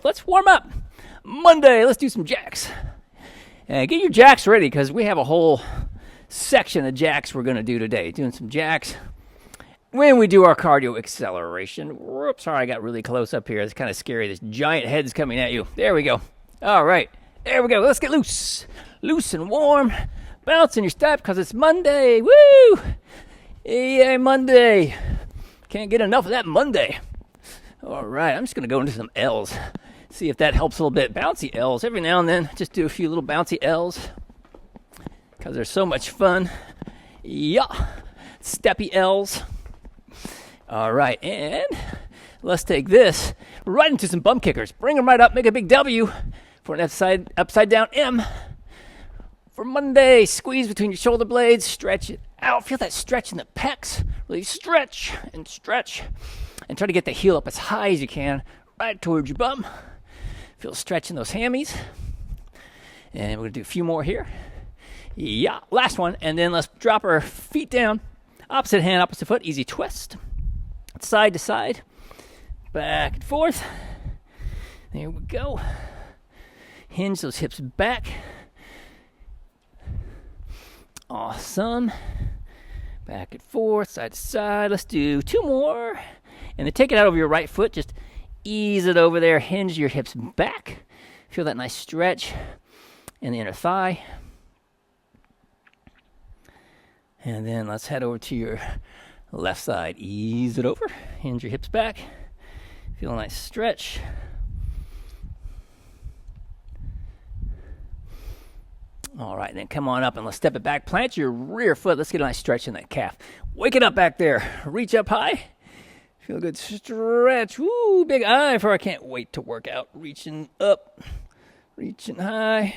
Let's warm up. Monday, let's do some jacks. And get your jacks ready because we have a whole section of jacks we're going to do today. Doing some jacks when we do our cardio acceleration. Whoops, sorry, I got really close up here. It's kind of scary. This giant head's coming at you. There we go. All right, there we go. Let's get loose. Loose and warm. Bounce in your step because it's Monday. Woo! Yay, Monday. Can't get enough of that Monday. All right, I'm just going to go into some L's. See if that helps a little bit. Bouncy L's. Every now and then, just do a few little bouncy L's because they're so much fun. Yeah. Steppy L's. All right, and let's take this right into some bum kickers. Bring them right up. Make a big W for an upside down M. For Monday, squeeze between your shoulder blades. Stretch it out. Feel that stretch in the pecs. Really stretch and stretch. And try to get the heel up as high as you can, right towards your bum. Feel stretch in those hammies. And we're going to do a few more here. Yeah, last one. And then let's drop our feet down. Opposite hand, opposite foot. Easy twist. Side to side. Back and forth. There we go. Hinge those hips back. Awesome. Back and forth, side to side. Let's do two more. And then take it out over your right foot. Just ease it over there. Hinge your hips back. Feel that nice stretch in the inner thigh. And then let's head over to your left side. Ease it over. Hinge your hips back. Feel a nice stretch. All right, then come on up and let's step it back. Plant your rear foot. Let's get a nice stretch in that calf. Wake it up back there. Reach up high. Feel a good stretch. Woo, big eye for I can't wait to work out. Reaching up, reaching high.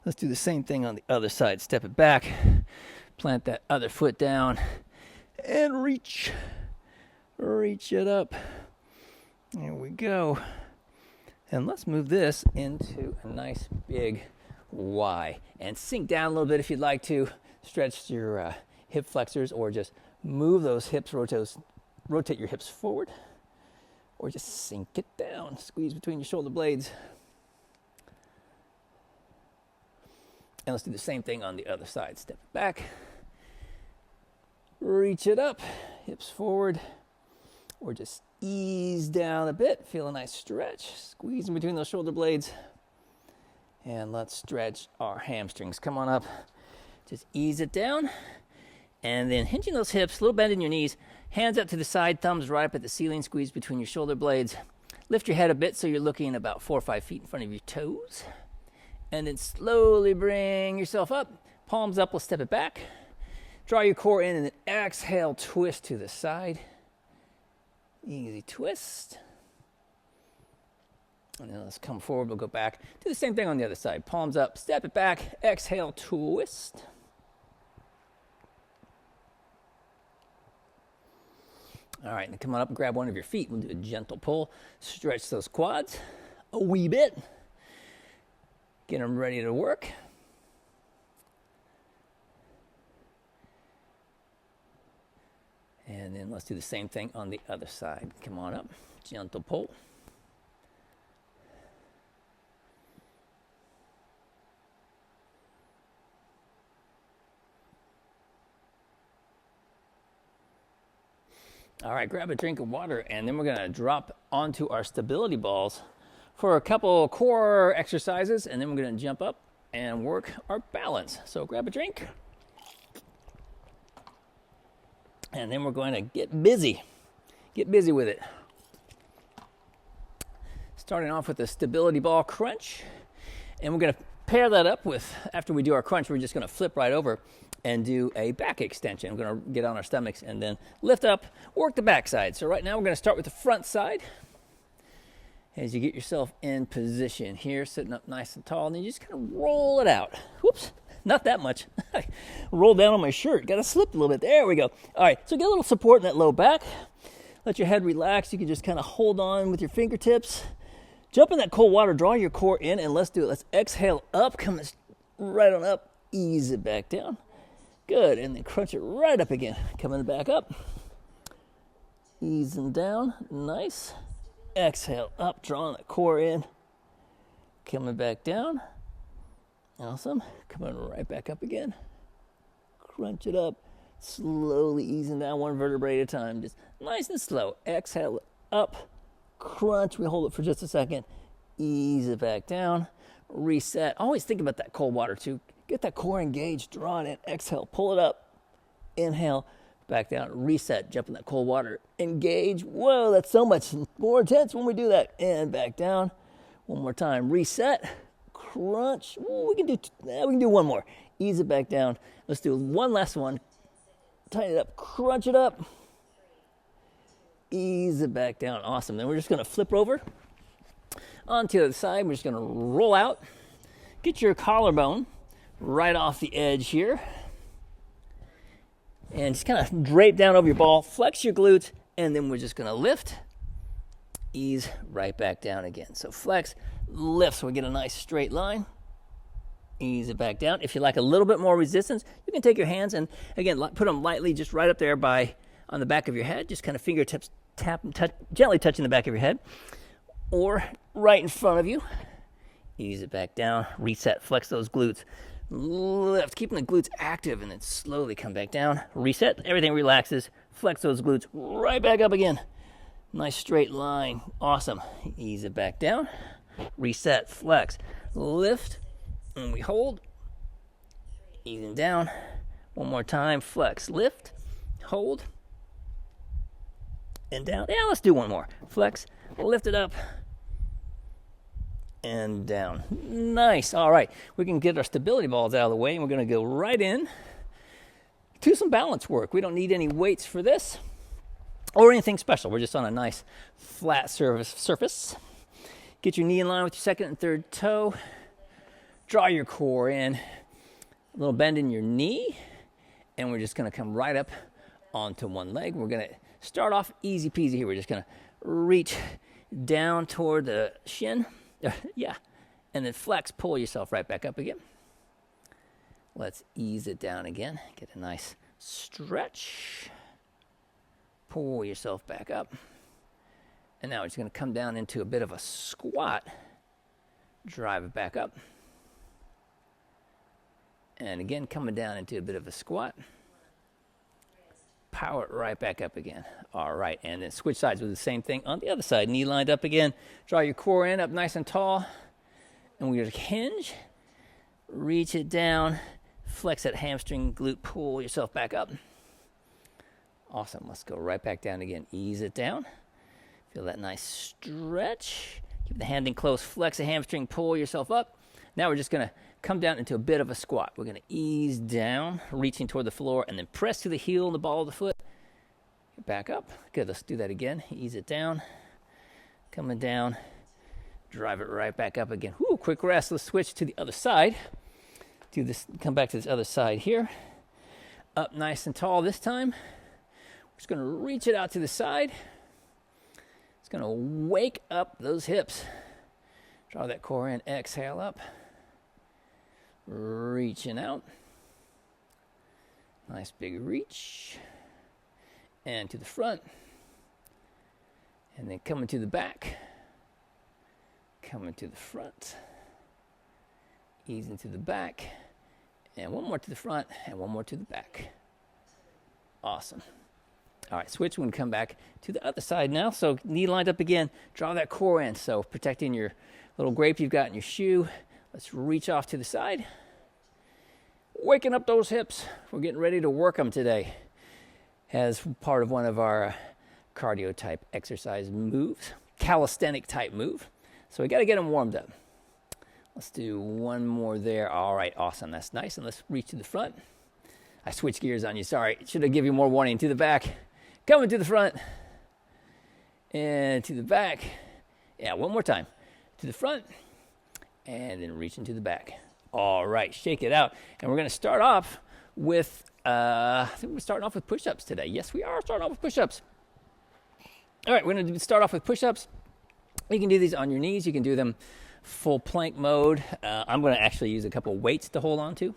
Let's do the same thing on the other side. Step it back. Plant that other foot down. And reach. Reach it up. There we go. And let's move this into a nice big Y. And sink down a little bit if you'd like to. Stretch your hip flexors or just move those hips, rotate your hips forward, or just sink it down. Squeeze between your shoulder blades. And let's do the same thing on the other side. Step it back. Reach it up. Hips forward. Or just ease down a bit. Feel a nice stretch. Squeeze in between those shoulder blades. And let's stretch our hamstrings. Come on up. Just ease it down. And then hinging those hips, a little bend in your knees. Hands up to the side, thumbs right up at the ceiling. Squeeze between your shoulder blades. Lift your head a bit so you're looking about 4 or 5 feet in front of your toes. And then slowly bring yourself up. Palms up, we'll step it back. Draw your core in and then exhale, twist to the side. Easy twist. And then let's come forward, we'll go back. Do the same thing on the other side. Palms up, step it back, exhale, twist. All right, then come on up and grab one of your feet. We'll do a gentle pull. Stretch those quads a wee bit. Get them ready to work. And then let's do the same thing on the other side. Come on up, gentle pull. All right, grab a drink of water, and then we're going to drop onto our stability balls for a couple core exercises, and then we're going to jump up and work our balance. So grab a drink. And then we're going to get busy. Get busy with it. Starting off with the stability ball crunch. And we're going to pair that up with, after we do our crunch, we're just going to flip right over and do a back extension. We're going to get on our stomachs and then lift up, work the back side. So right now we're going to start with the front side. As you get yourself in position here, sitting up nice and tall, and then you just kind of roll it out. Whoops. Not that much. Roll down on my shirt. Got to slip a little bit. There we go. All right, so get a little support in that low back. Let your head relax. You can just kind of hold on with your fingertips. Jump in that cold water. Draw your core in, and let's do it. Let's exhale up. Come right on up. Ease it back down. Good, and then crunch it right up again. Coming back up. Easing down. Nice. exhale up, drawing the core in, coming back down. Awesome. Coming right back up again. Crunch it up, slowly easing down one vertebrae at a time, just nice and slow. Exhale up, crunch. We hold it for just a second, ease it back down, reset. Always think about that cold water too. Get that core engaged, draw it in, exhale, pull it up, inhale, back down, reset, jump in that cold water, engage. Whoa, that's so much more intense when we do that. And back down. One more time, reset, crunch. Ooh, we can do one more. Ease it back down. Let's do one last one. Tighten it up, crunch it up. Ease it back down. Awesome. Then we're just going to flip over onto the other side. We're just going to roll out. Get your collarbone right off the edge here. And just kind of drape down over your ball. Flex your glutes. And then we're just going to lift. Ease right back down again. So flex, lift, so we get a nice straight line. Ease it back down. If you like a little bit more resistance, you can take your hands and, again, put them lightly just right up there on the back of your head. Just kind of fingertips gently touching the back of your head. Or right in front of you. Ease it back down. Reset. Flex those glutes. Lift. Keeping the glutes active and then slowly come back down. Reset. Everything relaxes. Flex those glutes. Right back up again. Nice straight line. Awesome. Ease it back down. Reset. Flex. Lift. And we hold. Easing down. One more time. Flex. Lift. Hold. And down. Yeah, let's do one more. Flex. Lift it up. And down. Nice. All right. We can get our stability balls out of the way. And we're going to go right in to some balance work. We don't need any weights for this. Or anything special. We're just on a nice flat surface. Get your knee in line with your second and third toe. Draw your core in. A little bend in your knee. And we're just going to come right up onto one leg. We're going to start off easy peasy here. We're just going to reach down toward the shin. Yeah. And then flex, pull yourself right back up again. Let's ease it down again. Get a nice stretch. Pull yourself back up. And now we're just going to come down into a bit of a squat. Drive it back up. And again, coming down into a bit of a squat. Power it right back up again. All right, and then switch sides with the same thing on the other side. Knee lined up again. Draw your core in up nice and tall. And we're going to hinge. Reach it down. Flex that hamstring glute. Pull yourself back up. Awesome. Let's go right back down again. Ease it down. Feel that nice stretch. Keep the hand in close. Flex the hamstring. Pull yourself up. Now we're just going to come down into a bit of a squat. We're going to ease down, reaching toward the floor, and then press to the heel and the ball of the foot. Back up. Good. Let's do that again. Ease it down. Coming down. Drive it right back up again. Whoo, quick rest. Let's switch to the other side. Do this. Come back to this other side here. Up nice and tall this time. We're just going to reach it out to the side. It's going to wake up those hips. Draw that core in. Exhale up. Reaching out. Nice big reach. And to the front. And then coming to the back. Coming to the front. Easing to the back. And one more to the front. And one more to the back. Awesome. All right, switch. We're going to come back to the other side now. So knee lined up again. Draw that core in. So protecting your little grape you've got in your shoe. Let's reach off to the side. Waking up those hips. We're getting ready to work them today as part of one of our cardio type exercise moves, calisthenic type move. So we got to get them warmed up. Let's do one more there. All right, awesome. That's nice. And let's reach to the front. I switched gears on you. Sorry. Should have given you more warning. To the back. Coming to the front. And to the back. Yeah, one more time. To the front. And then reaching to the back. All right, shake it out. And we're going to start off with, I think we're starting off with push-ups today. Yes, we are starting off with push-ups. All right, we're going to start off with push-ups. You can do these on your knees. You can do them full plank mode. I'm going to actually use a couple weights to hold on to.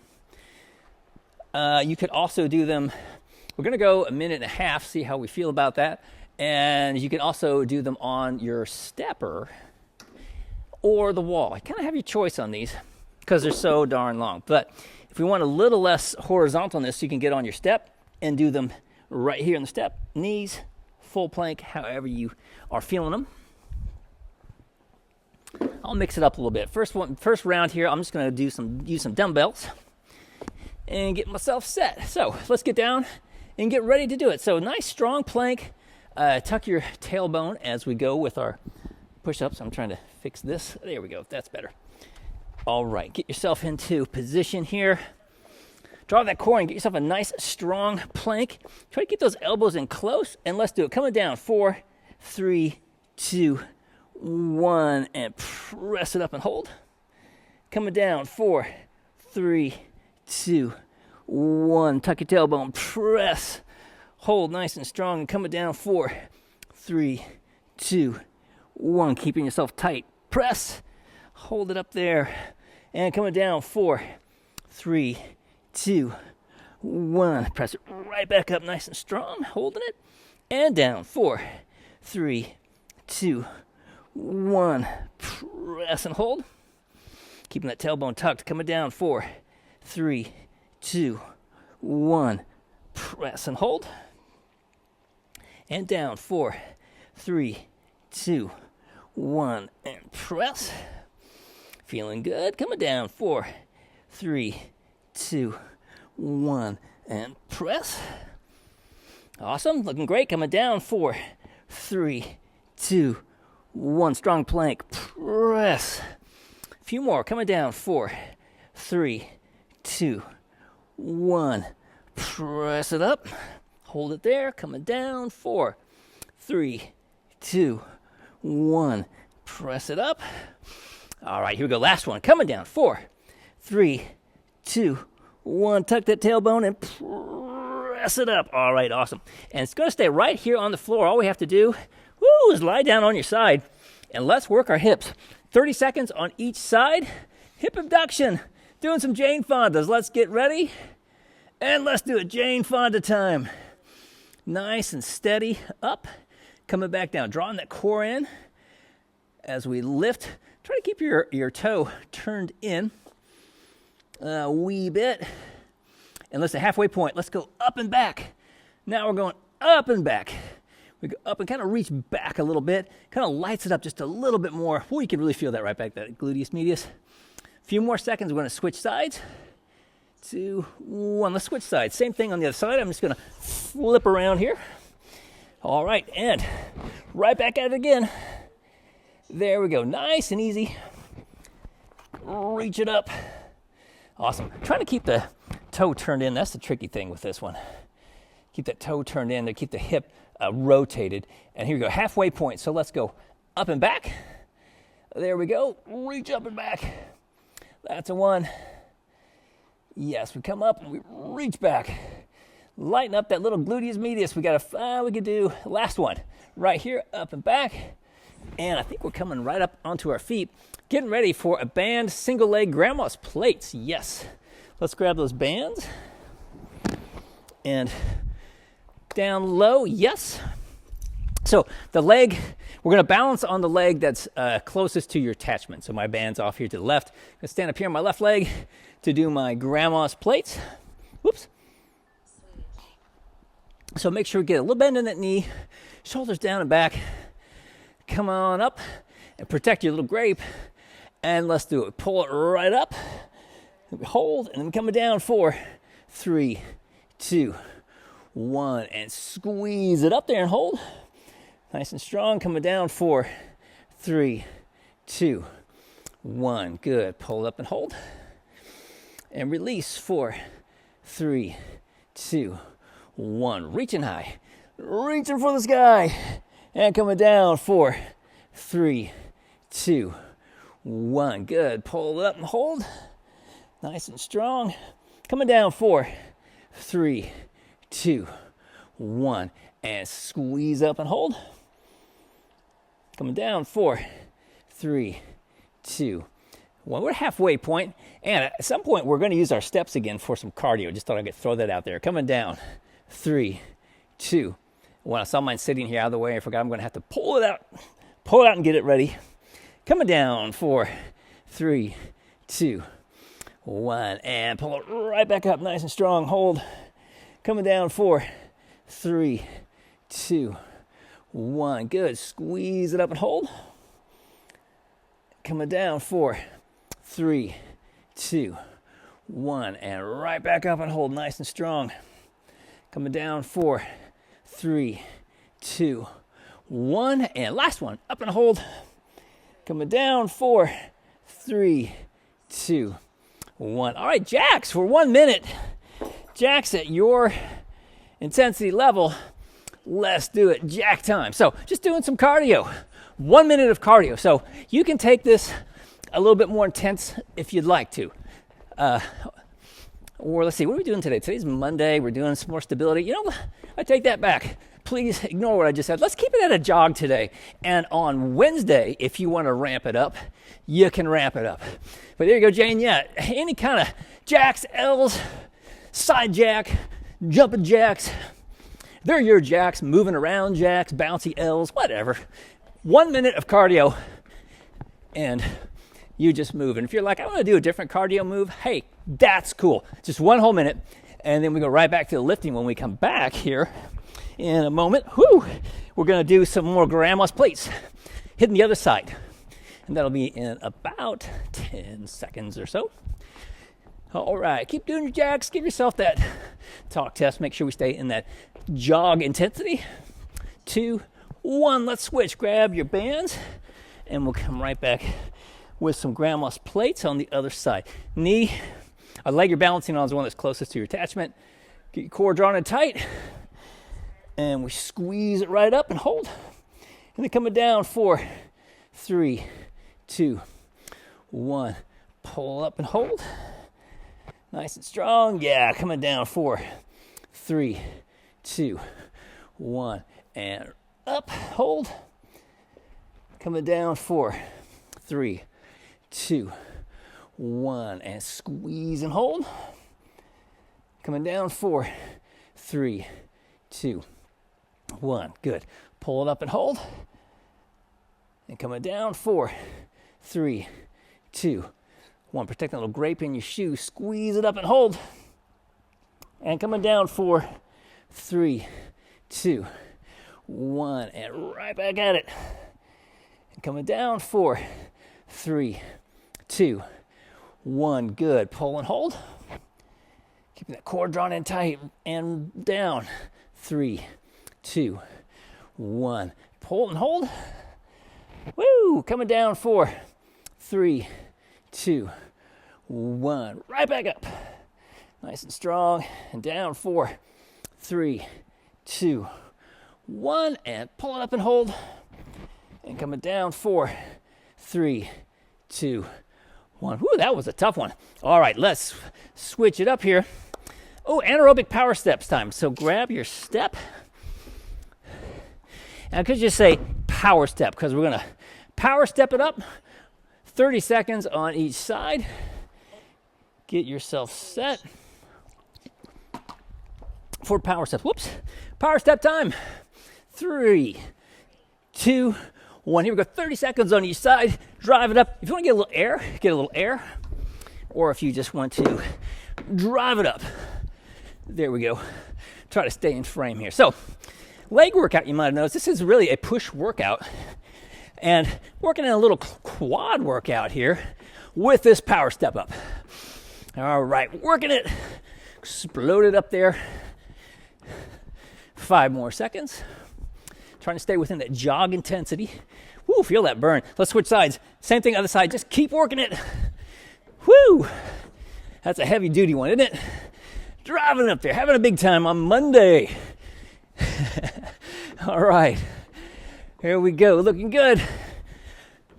You could also do them, we're going to go a minute and a half, see how we feel about that. And you can also do them on your stepper or the wall. I kind of have your choice on these because they're so darn long. But if we want a little less horizontalness, you can get on your step and do them right here in the step. Knees, full plank, however you are feeling them. I'll mix it up a little bit. First round here, I'm just going to use some dumbbells and get myself set. So let's get down and get ready to do it. So nice strong plank. Tuck your tailbone as we go with our push-ups. I'm trying to fix this. There we go. That's better. All right. Get yourself into position here. Draw that core and get yourself a nice strong plank. Try to keep those elbows in close, and let's do it. Coming down. 4, 3, 2, 1, and press it up and hold. Coming down. 4, 3, 2, 1. Tuck your tailbone. Press. Hold nice and strong and coming down. 4, 3, 2, 1. Keeping yourself tight. Press. Hold it up there. And coming down. 4, 3, 2, 1. Press it right back up nice and strong. Holding it. And down. 4, 3, 2, 1. Press and hold. Keeping that tailbone tucked. Coming down. 4, 3, 2, 1. Press and hold. And down. 4, 3, 2, 1. And press. Feeling good. Coming down. 4, 3, 2, 1. And press. Awesome. Looking great. Coming down. 4, 3, 2, 1. Strong plank. Press. A few more. Coming down. 4, 3, 2, 1. Press it up. Hold it there. Coming down. 4, 3, 2, 1. Press it up. All right, here we go. Last one. Coming down. 4, 3, 2, 1. Tuck that tailbone and press it up. All right, awesome. And it's going to stay right here on the floor. All we have to do is lie down on your side. And let's work our hips. 30 seconds on each side. Hip abduction. Doing some Jane Fondas. Let's get ready. And let's do it. Jane Fonda time. Nice and steady up. Coming back down. Drawing that core in as we lift. Try to keep your toe turned in a wee bit. And let's say halfway point. Let's go up and back. Now we're going up and back. We go up and kind of reach back a little bit. Kind of lights it up just a little bit more. Well, you can really feel that right back, that gluteus medius. A few more seconds. We're going to switch sides. 2, 1. Let's switch sides. Same thing on the other side. I'm just going to flip around here. All right, and right back at it again. There we go. Nice and easy. Reach it up. Awesome. Trying to keep the toe turned in. That's the tricky thing with this one. Keep that toe turned in to keep the hip rotated. And here we go. Halfway point. So let's go up and back. There we go. Reach up and back. That's a 1. Yes, we come up and we reach back. Lighten up that little gluteus medius. We could do last one right here, up and back. And I think we're coming right up onto our feet, getting ready for a band single leg grandma's plates. Yes. Let's grab those bands. And down low, yes. So the leg, we're going to balance on the leg that's closest to your attachment. So my band's off here to the left. I'm going to stand up here on my left leg to do my grandma's plates. Whoops. So make sure we get a little bend in that knee, shoulders down and back. Come on up and protect your little grape. And let's do it. Pull it right up. Hold and then coming down. 4, 3, 2, 1. And squeeze it up there and hold. Nice and strong. Coming down. 4, 3, 2, 1. Good. Pull up and hold. And release. 4, 3, 2, 1. Reaching high. Reaching for the sky. And coming down. 4, 3, 2, 1. Good. Pull it up and hold. Nice and strong. Coming down. 4, 3, 2, 1. And squeeze up and hold. Coming down. 4, 3, 2, 1. We're halfway point. And at some point, we're going to use our steps again for some cardio. Just thought I could throw that out there. Coming down. 3, 2, When I saw mine sitting here out of the way, I forgot I'm going to have to pull it out and get it ready. Coming down, 4, 3, 2, 1, and pull it right back up, nice and strong. Hold. Coming down, 4, 3, 2, 1. Good. Squeeze it up and hold. Coming down, 4, 3, 2, 1, and right back up and hold, nice and strong. Coming down, 4, 3, 2, 1, and last one, up and hold. Coming down, 4, 3, 2, 1. All right, jacks for 1 minute. Jacks at your intensity level. Let's do it. Jack time. So just doing some cardio. 1 minute of cardio. So you can take this a little bit more intense if you'd like to. Or let's see, what are we doing today? Today's Monday. We're doing some more stability. You know, I take that back. Please ignore what I just said. Let's keep it at a jog today. And on Wednesday, if you want to ramp it up, you can ramp it up. But there you go, Jane. Yeah, any kind of jacks, L's, side jack, jumping jacks. They're your jacks, moving around jacks, bouncy L's, whatever. 1 minute of cardio, and you just move. And if you're like, I want to do a different cardio move, hey, that's cool. Just 1 whole minute, and then we go right back to the lifting when we come back here in a moment. Whew, we're going to do some more grandma's plates, hitting the other side. And that'll be in about 10 seconds or so. All right, keep doing your jacks. Give yourself that talk test. Make sure we stay in that jog intensity. 2, 1, let's switch. Grab your bands, and we'll come right back with some grandma's plates on the other side. Knee, a leg you're balancing on is the one that's closest to your attachment. Get your core drawn in tight, and we squeeze it right up and hold. And then coming down, 4, 3, 2, 1. Pull up and hold. Nice and strong. Yeah, coming down, 4, 3, 2, 1. And up, hold. Coming down, 4, 3, 2, 1. And squeeze and hold. Coming down, 4, 3, 2, 1. Good. Pull it up and hold. And coming down, 4, 3, 2, 1. Protect that little grape in your shoe. Squeeze it up and hold. And coming down, 4, 3, 2, 1. And right back at it. And coming down, 4, 3, 2, 1. Good. Pull and hold. Keeping that core drawn in tight. And down. 3, 2, 1. Pull and hold. Woo! Coming down, 4, 3, 2, 1. Right back up. Nice and strong. And down, 4, 3, 2, 1. And pull it up and hold. And coming down, 4, 3, 2, 1. Woo, that was a tough one. All right, let's switch it up here. Oh, anaerobic power steps time. So grab your step. And I could just say power step because we're going to power step it up. 30 seconds on each side. Get yourself set for power steps. Whoops. Power step time. 3, 2, 1. Here we go. 30 seconds on each side. Drive it up. If you want to get a little air, get a little air. Or if you just want to drive it up. There we go. Try to stay in frame here. So, leg workout, you might have noticed. This is really a push workout. And working in a little quad workout here with this power step up. All right, working it. Explode it up there. 5 more seconds. Trying to stay within that jog intensity. Woo, feel that burn. Let's switch sides. Same thing, other side. Just keep working it. Woo! That's a heavy duty one, isn't it? Driving up there, having a big time on Monday. All right. Here we go, looking good.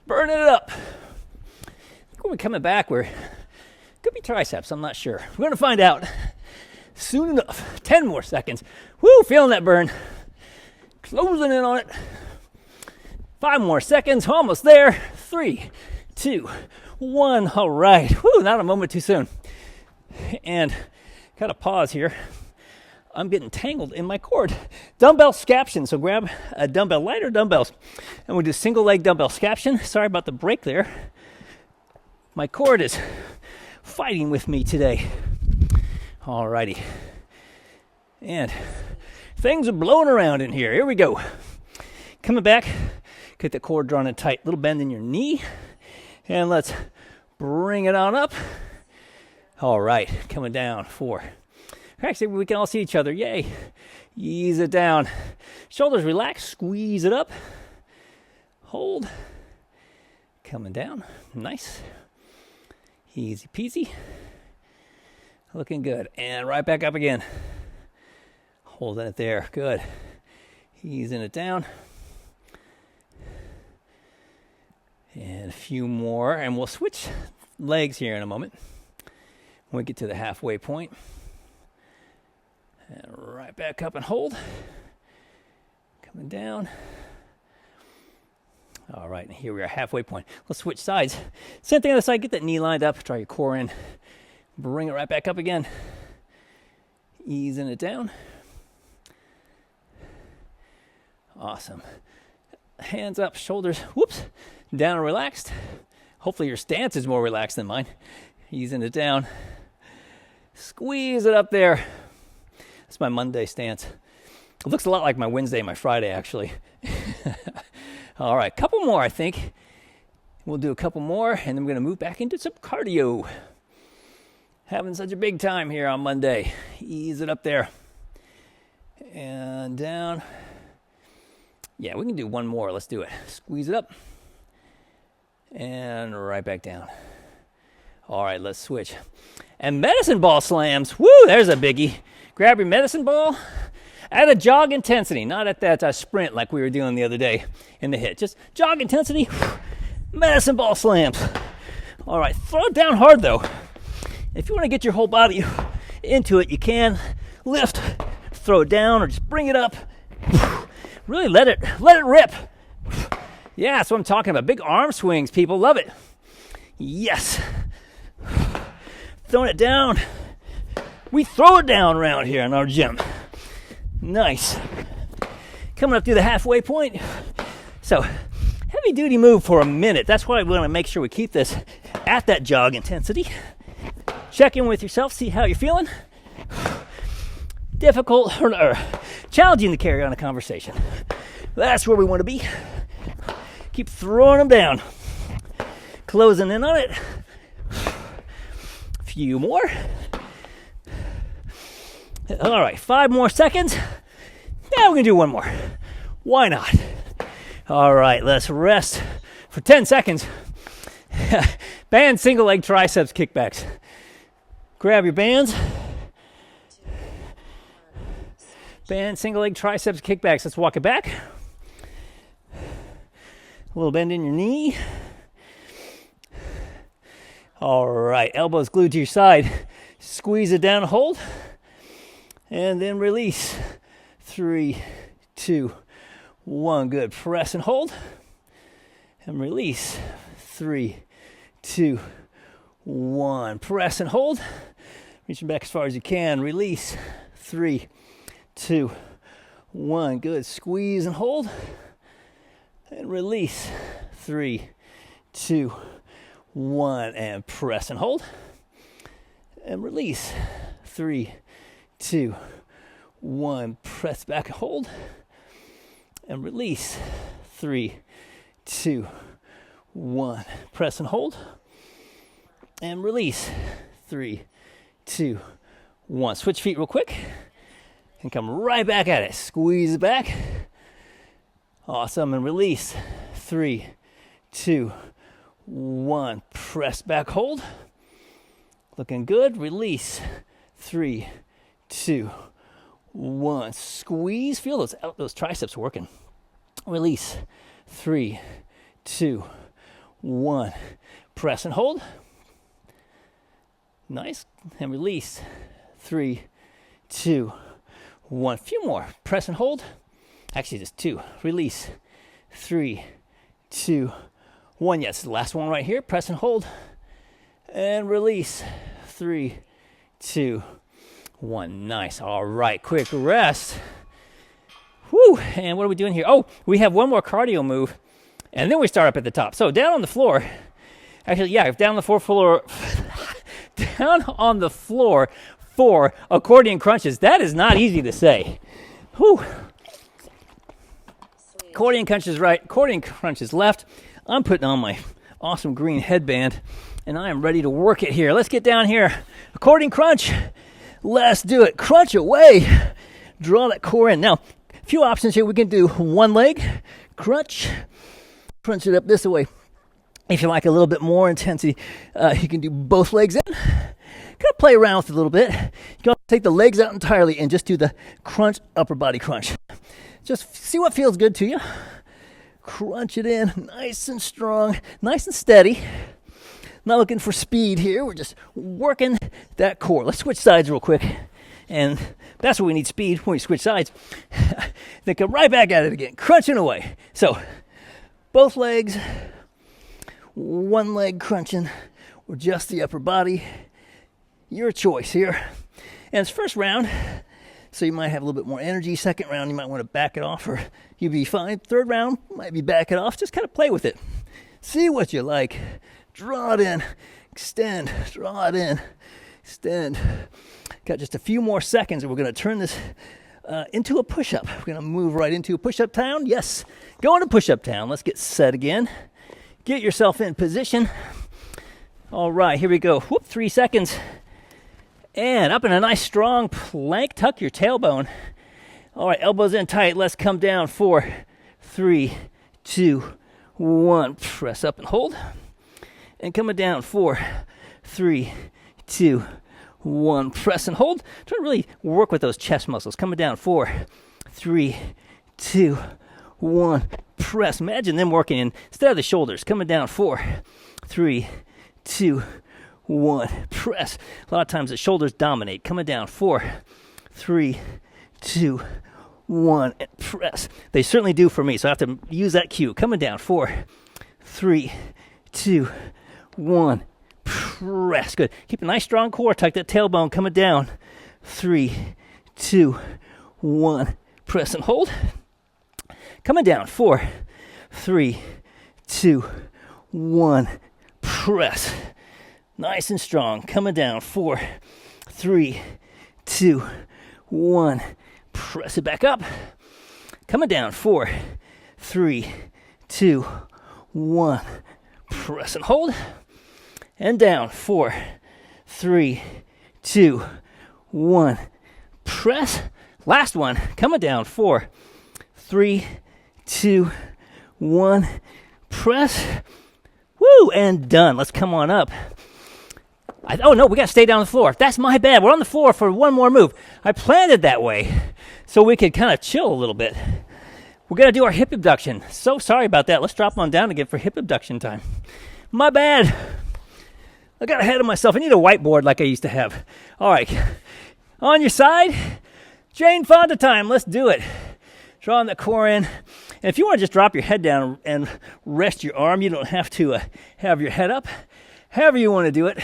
Burning it up. When we're coming back, could be triceps, I'm not sure. We're gonna find out soon enough. 10 more seconds. Woo, feeling that burn. Closing in on it. 5 more seconds, almost there. 3, 2, 1, all right. Woo, not a moment too soon. And gotta pause here. I'm getting tangled in my cord. Dumbbell scaption. So grab a dumbbell, lighter dumbbells, and we'll do single leg dumbbell scaption. Sorry about the break there. My cord is fighting with me today. Alrighty. And things are blowing around in here. Here we go. Coming back, get the cord drawn in tight. Little bend in your knee. And let's bring it on up. All right, coming down, 4. Actually, we can all see each other. Yay. Ease it down. Shoulders relaxed. Squeeze it up. Hold. Coming down. Nice. Easy peasy. Looking good. And right back up again. Holding it there. Good. Easing it down. And a few more. And we'll switch legs here in a moment when we get to the halfway point. And right back up and hold. Coming down. All right, and here we are, halfway point. Let's switch sides. Same thing on the side. Get that knee lined up. Draw your core in. Bring it right back up again. Easing it down. Awesome. Hands up, shoulders, whoops, down and relaxed. Hopefully your stance is more relaxed than mine. Easing it down. Squeeze it up there. That's my Monday stance. It looks a lot like my Wednesday and my Friday, actually. All right, couple more, I think. We'll do a couple more, and then we're going to move back into some cardio. Having such a big time here on Monday. Ease it up there. And down. Yeah, we can do one more. Let's do it. Squeeze it up. And right back down. All right, let's switch. And medicine ball slams. Woo, there's a biggie. Grab your medicine ball at a jog intensity, not at that sprint like we were doing the other day in the HIIT. Just jog intensity, medicine ball slams. All right, throw it down hard though. If you want to get your whole body into it, you can lift, throw it down, or just bring it up. Really let it rip. Yeah, that's what I'm talking about. Big arm swings, people love it. Yes. Throwing it down. We throw it down around here in our gym. Nice. Coming up to the halfway point. So, heavy duty move for a minute. That's why we want to make sure we keep this at that jog intensity. Check in with yourself, see how you're feeling. Difficult or challenging to carry on a conversation. That's where we want to be. Keep throwing them down. Closing in on it. A few more. All right, 5 more seconds. Now we're going to do one more. Why not? All right, let's rest for 10 seconds. Band single leg triceps kickbacks. Grab your bands. Band single leg triceps kickbacks. Let's walk it back. A little bend in your knee. All right, elbows glued to your side. Squeeze it down, hold. And then release. 3, 2, 1. Good. Press and hold. And release. 3, 2, 1. Press and hold. Reaching back as far as you can. Release. 3, 2, 1. Good. Squeeze and hold. And release. 3, 2, 1. And press and hold. And release. 3, 2, 1. Press back and hold. And release. 3, 2, 1. Press and hold. And release. 3, 2, 1. Switch feet real quick. And come right back at it. Squeeze it back. Awesome. And release. 3, 2, 1. Press back, hold. Looking good. Release. 3, 2, 1. Squeeze. Feel those triceps working. Release. 3, 2, 1. Press and hold. Nice. And release. 3, 2, 1. Few more. Press and hold. Actually, just 2. Release. 3, 2, 1. Yes, the last one right here. Press and hold. And release. 3, 2, 1. Nice. All right, quick rest. Whew. And what are we doing here? Oh, we have one more cardio move, and then we start up at the top. So down on the floor. Actually, yeah, down on the floor. Down on the floor for accordion crunches. That is not easy to say. Whew. Accordion crunches right, accordion crunches left. I'm putting on my awesome green headband, and I am ready to work it here. Let's get down here. Accordion crunch. Let's do it. Crunch away. Draw that core in. Now, a few options here. We can do one leg, crunch it up this way. If you like a little bit more intensity, you can do both legs in. Kind of play around with it a little bit. You can take the legs out entirely and just do the crunch, upper body crunch. Just see what feels good to you. Crunch it in, nice and strong, nice and steady. Not looking for speed here. We're just working that core. Let's switch sides real quick. And that's where we need speed, when we switch sides. Then come right back at it again, crunching away. So, both legs, one leg crunching, or just the upper body. Your choice here. And it's first round, so you might have a little bit more energy. Second round, you might want to back it off, or you'll be fine. Third round, might be back it off. Just kind of play with it. See what you like. Draw it in, extend, draw it in, extend. Got just a few more seconds, and we're going to turn this into a push-up. We're going to move right into a push-up town. Yes, going to push-up town. Let's get set again. Get yourself in position. All right, here we go. Whoop, 3 seconds. And up in a nice strong plank. Tuck your tailbone. All right, elbows in tight. Let's come down. 4, 3, 2, 1. Press up and hold. And coming down. 4, 3, 2, 1. Press and hold. Try to really work with those chest muscles. Coming down. 4, 3, 2, 1. Press. Imagine them working instead of the shoulders. Coming down. 4, 3, 2, 1. Press. A lot of times the shoulders dominate. Coming down. 4, 3, 2, 1. And press. They certainly do for me, so I have to use that cue. Coming down. 4, 3, 2, 1. Press. Good. Keep a nice strong core. Tuck that tailbone. Coming down. 3, 2, 1. Press and hold. Coming down. 4, 3, 2, 1. Press. Nice and strong. Coming down. 4, 3, 2, 1. Press it back up. Coming down. 4, 3, 2, 1. Press and hold. And down. 4, 3, 2, 1. Press. Last one. Coming down. 4, 3, 2, 1. Press. Woo! And done. Let's come on up. Oh, no, we got to stay down on the floor. That's my bad. We're on the floor for one more move. I planned it that way so we could kind of chill a little bit. We're going to do our hip abduction. So sorry about that. Let's drop on down again for hip abduction time. My bad. I got ahead of myself. I need a whiteboard like I used to have. All right. On your side. Jane Fonda time. Let's do it. Drawing the core in. And if you want to just drop your head down and rest your arm, you don't have to have your head up. However you want to do it.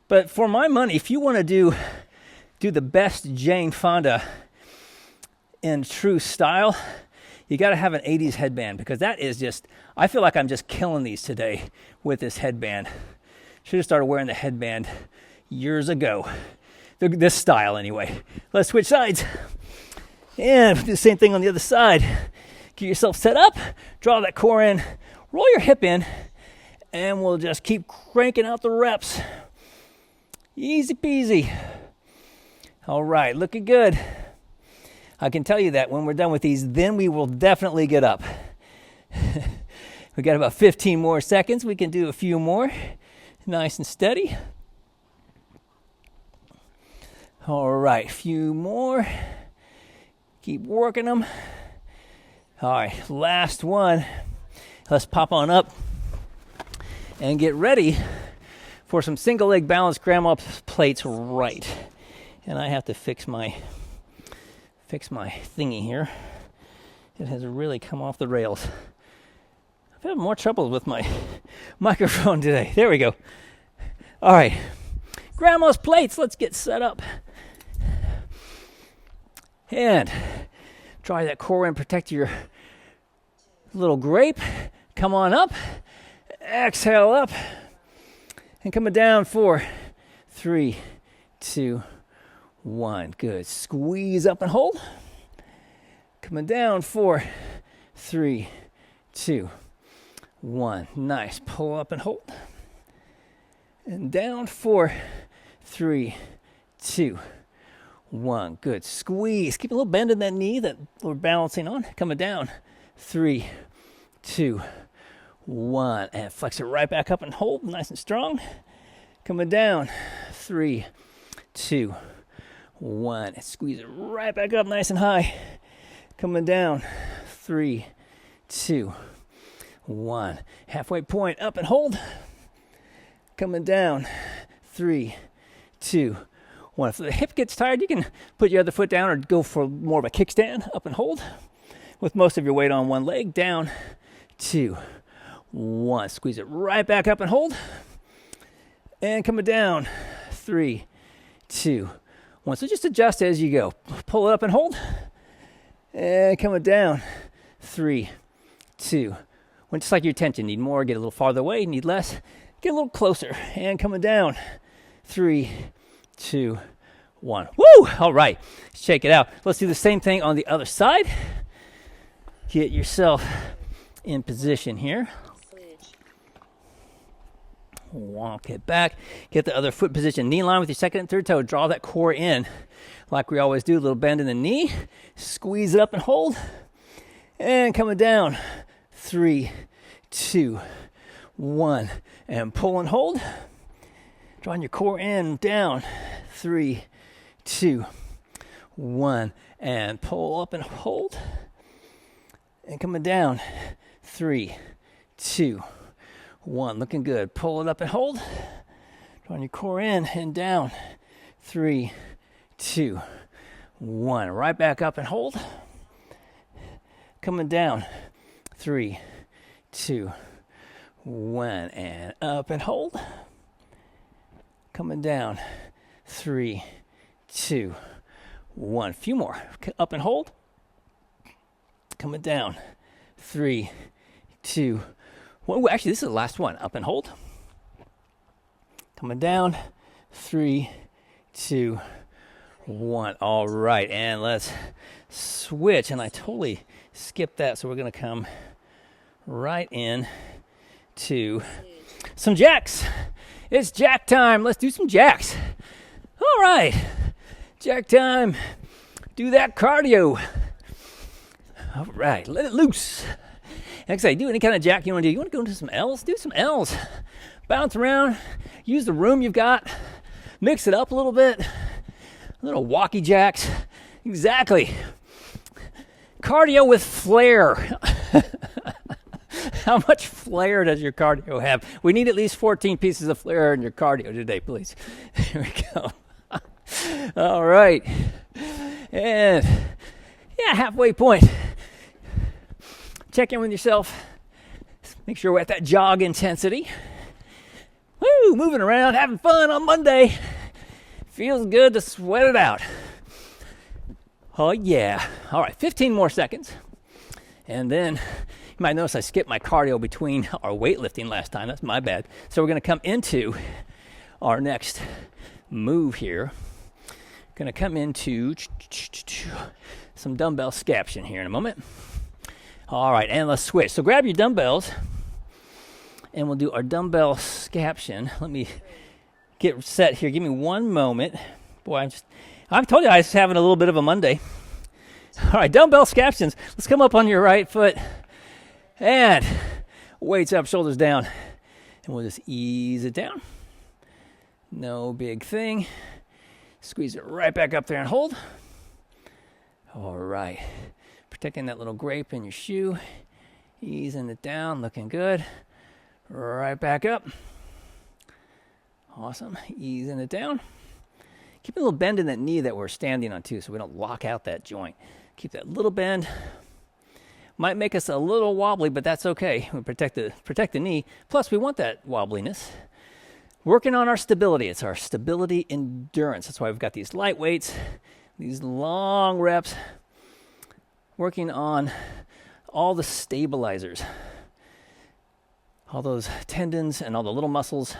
But for my money, if you want to do the best Jane Fonda in true style, you got to have an 80s headband, because that is just, I feel like I'm just killing these today with this headband. Should have started wearing the headband years ago. This style anyway. Let's switch sides. And do the same thing on the other side. Get yourself set up, draw that core in, roll your hip in, and we'll just keep cranking out the reps. Easy peasy. All right, looking good. I can tell you that when we're done with these, then we will definitely get up. We got about 15 more seconds. We can do a few more. Nice and steady. All right, few more. Keep working them. All right, last one. Let's pop on up and get ready for some single leg balance grandma plates right. And I have to fix my thingy here. It has really come off the rails. I've had more trouble with my microphone today. There we go. All right. Grandma's plates. Let's get set up. And try that core in. Protect your little grape. Come on up. Exhale up. And coming down. 4, 3, 2, 1. Good. Squeeze up and hold. Coming down. 4, 3, 2, 1. Nice. Pull up and hold. And down. 4, 3, 2, 1. Good. Squeeze. Keep a little bend in that knee that we're balancing on. Coming down. 3, 2, 1. And flex it right back up and hold. Nice and strong. Coming down. 3, 2, 1. And squeeze it right back up nice and high. Coming down. 3, 2, 1. Halfway point up and hold. Coming down. 3, 2, 1. If the hip gets tired, you can put your other foot down or go for more of a kickstand. Up and hold. With most of your weight on one leg. Down. 2, 1. Squeeze it right back up and hold. And coming down. 3, 2, 1. So just adjust as you go. Pull it up and hold. And coming down. 3, 2, 1. Just like your tension. Need more, get a little farther away. Need less, get a little closer. And coming down. 3, 2, 1. Woo! All right. Shake it out. Let's do the same thing on the other side. Get yourself in position here. Walk it back. Get the other foot position. Knee line with your second and third toe. Draw that core in like we always do. A little bend in the knee. Squeeze it up and hold. And coming down. 3, 2, 1. And pull and hold. Drawing your core in. Down. 3, 2, 1. And pull up and hold. And coming down. 3, 2, 1. Looking good. Pull it up and hold. Drawing your core in and down. 3, 2, 1. Right back up and hold. Coming down. 3, 2, 1. And up and hold. Coming down. 3, 2, 1. A few more. Up and hold. Coming down. 3, 2, 1. Ooh, actually, this is the last one. Up and hold. Coming down. 3, 2, 1. All right. And let's switch. And I totally skipped that. So we're going to come right in to some jacks. It's jack time. Let's do some jacks. All right. Jack time. Do that cardio. All right, let it loose. Next, do any kind of jack you want to do. You want to go into some L's? Do some L's. Bounce around. Use the room you've got. Mix it up a little bit. A little walkie jacks. Exactly. Cardio with flair. How much flair does your cardio have? We need at least 14 pieces of flair in your cardio today, please. Here we go. All right. And yeah, halfway point. Check in with yourself. Make sure we're at that jog intensity. Woo, moving around, having fun on Monday. Feels good to sweat it out. Oh, yeah. All right, 15 more seconds. And then you might notice I skipped my cardio between our weightlifting last time. That's my bad. So we're going to come into our next move here. Going to come into some dumbbell scaption here in a moment. All right, and let's switch. So grab your dumbbells, and we'll do our dumbbell scaption. Let me get set here. Give me one moment. Boy, I've told you I was having a little bit of a Monday. All right, dumbbell scaptions. Let's come up on your right foot, and weights up, shoulders down, and we'll just ease it down. No big thing. Squeeze it right back up there and hold. All right. Protecting that little grape in your shoe. Easing it down, looking good. Right back up. Awesome. Easing it down. Keep a little bend in that knee that we're standing on too, so we don't lock out that joint. Keep that little bend. Might make us a little wobbly, but that's okay. We protect the knee. Plus, we want that wobbliness. working on our stability. It's our stability endurance. That's why we've got these light weights, these long reps, working on all the stabilizers, all those tendons and all the little muscles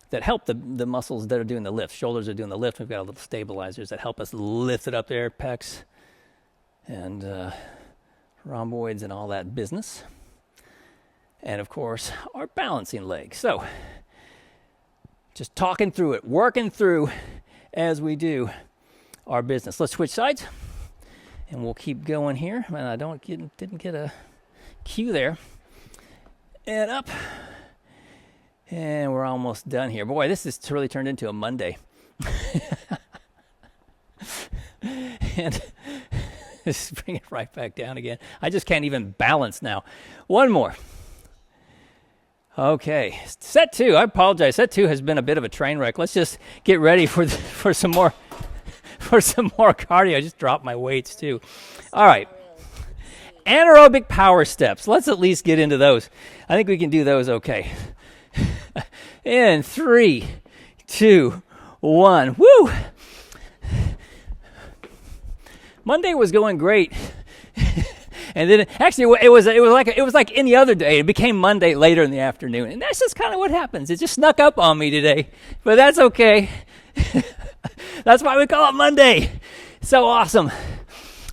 that help the muscles that are doing the lift. Shoulders are doing the lift. We've got little stabilizers that help us lift it up there, pecs and rhomboids and all that business. And of course, our balancing leg. So just talking through it, working through as we do our business. Let's switch sides and we'll keep going here. And I didn't get a cue there. And up. And we're almost done here. Boy, this has really turned into a Monday. And just bring it right back down again. I just can't even balance now. One more. Okay, set 2. I apologize. Set 2 has been a bit of a train wreck. Let's just get ready for some more cardio. I just dropped my weights too. All right. Anaerobic power steps. Let's at least get into those. I think we can do those okay. In 3, 2, 1. Woo! Monday was going great. And then actually it was like any other day. It became Monday later in the afternoon. And that's just kind of what happens. It just snuck up on me today. But that's okay. That's why we call it Monday. So awesome.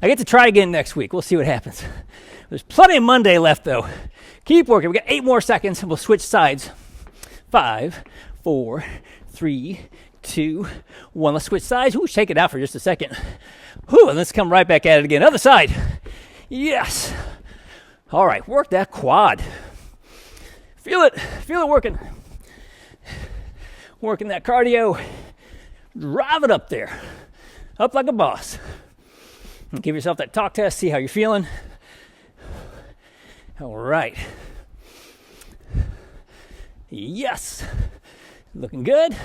I get to try again next week. We'll see what happens. There's plenty of Monday left though. Keep working. We got 8 more seconds and we'll switch sides. 5, 4, 3, 2, 1. Let's switch sides. Ooh, shake it out for just a second. Whew, and let's come right back at it again. Other side. Yes. All right, work that quad. Feel it working. Working that cardio. Drive it up there. Up like a boss. And give yourself that talk test. See how you're feeling. All right. Yes. Looking good.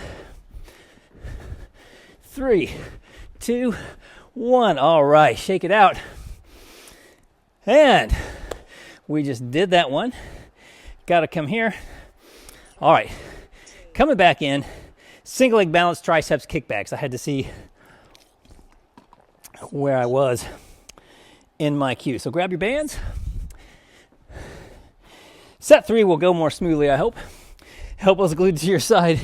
3, 2, 1. All right, shake it out. And we just did that one. Got to come here. All right, coming back in. Single leg balance, triceps, kickbacks. I had to see where I was in my cue. So grab your bands. Set 3 will go more smoothly, I hope. Elbows glued to your side.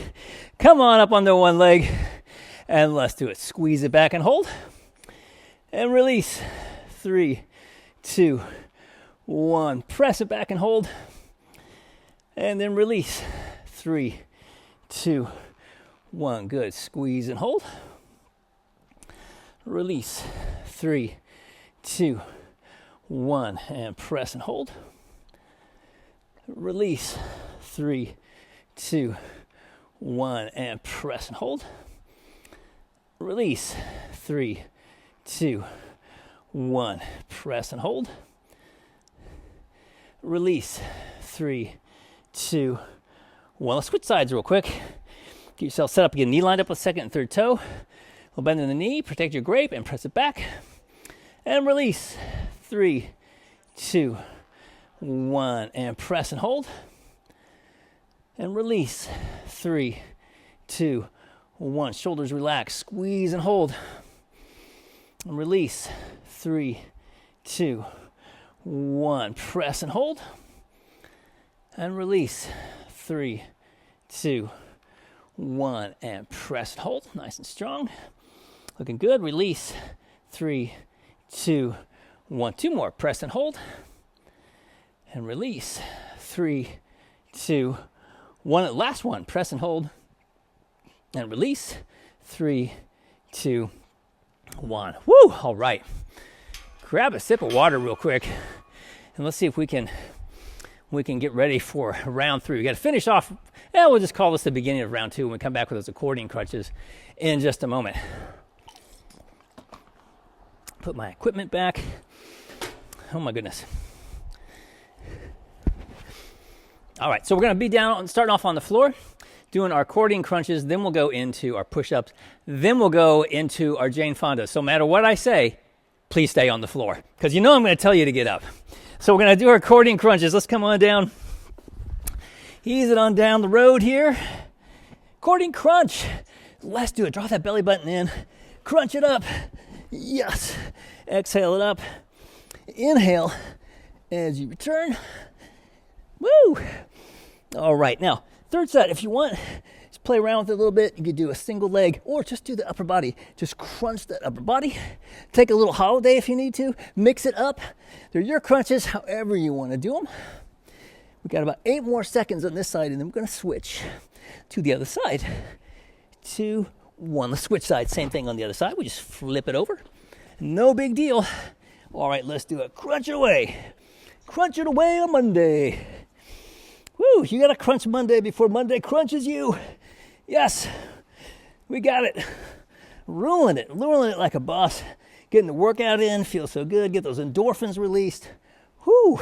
Come on up onto one leg. And let's do it. Squeeze it back and hold. And release. 3, 2, 1. Press it back and hold. And then release. 3, 2, 1. Good. Squeeze and hold. Release. 3, 2, 1. And press and hold. Release. 3, 2, 1. And press and hold. Release. 3, 2, 1. Press and hold. Release. 3, 2, 1. Let's switch sides real quick. Get yourself set up again. Knee lined up with second and third toe. A little bend in the knee. Protect your grape and press it back. And release. 3, 2, 1. And press and hold. And release. 3, 2, 1. Shoulders relax. Squeeze and hold. And release. 3, 2, 1. Press and hold. And release. 3, 2, 1. And press and hold. Nice and strong. Looking good. Release. 3, 2, 1. 2 more. Press and hold. And release. 3, 2, 1. Last one. Press and hold. And release. 3, 2, 1. Woo! All right. Grab a sip of water real quick. And let's see if we can get ready for round 3. We got to finish off. And we'll just call this the beginning of round 2 when we come back with those accordion crunches in just a moment. Put my equipment back. Oh my goodness. All right, so we're going to be down, starting off on the floor, doing our accordion crunches. Then we'll go into our push-ups. Then we'll go into our Jane Fonda. So no matter what I say, please stay on the floor, because you know I'm going to tell you to get up. So we're going to do our accordion crunches. Let's come on down. Ease it on down the road here. Accordion crunch. Let's do it. Draw that belly button in. Crunch it up. Yes. Exhale it up. Inhale as you return. Woo! All right, now, third set, if you want, just play around with it a little bit. You could do a single leg or just do the upper body. Just crunch that upper body. Take a little holiday if you need to. Mix it up. They're your crunches, however you want to do them. We got about 8 more seconds on this side, and then we're going to switch to the other side. 2, 1. Let's switch sides. Same thing on the other side. We just flip it over. No big deal. All right, let's do it. Crunch it away. Crunch it away on Monday. Woo, you got to crunch Monday before Monday crunches you. Yes, we got it. Ruling it like a boss. Getting the workout in, feels so good. Get those endorphins released. Woo.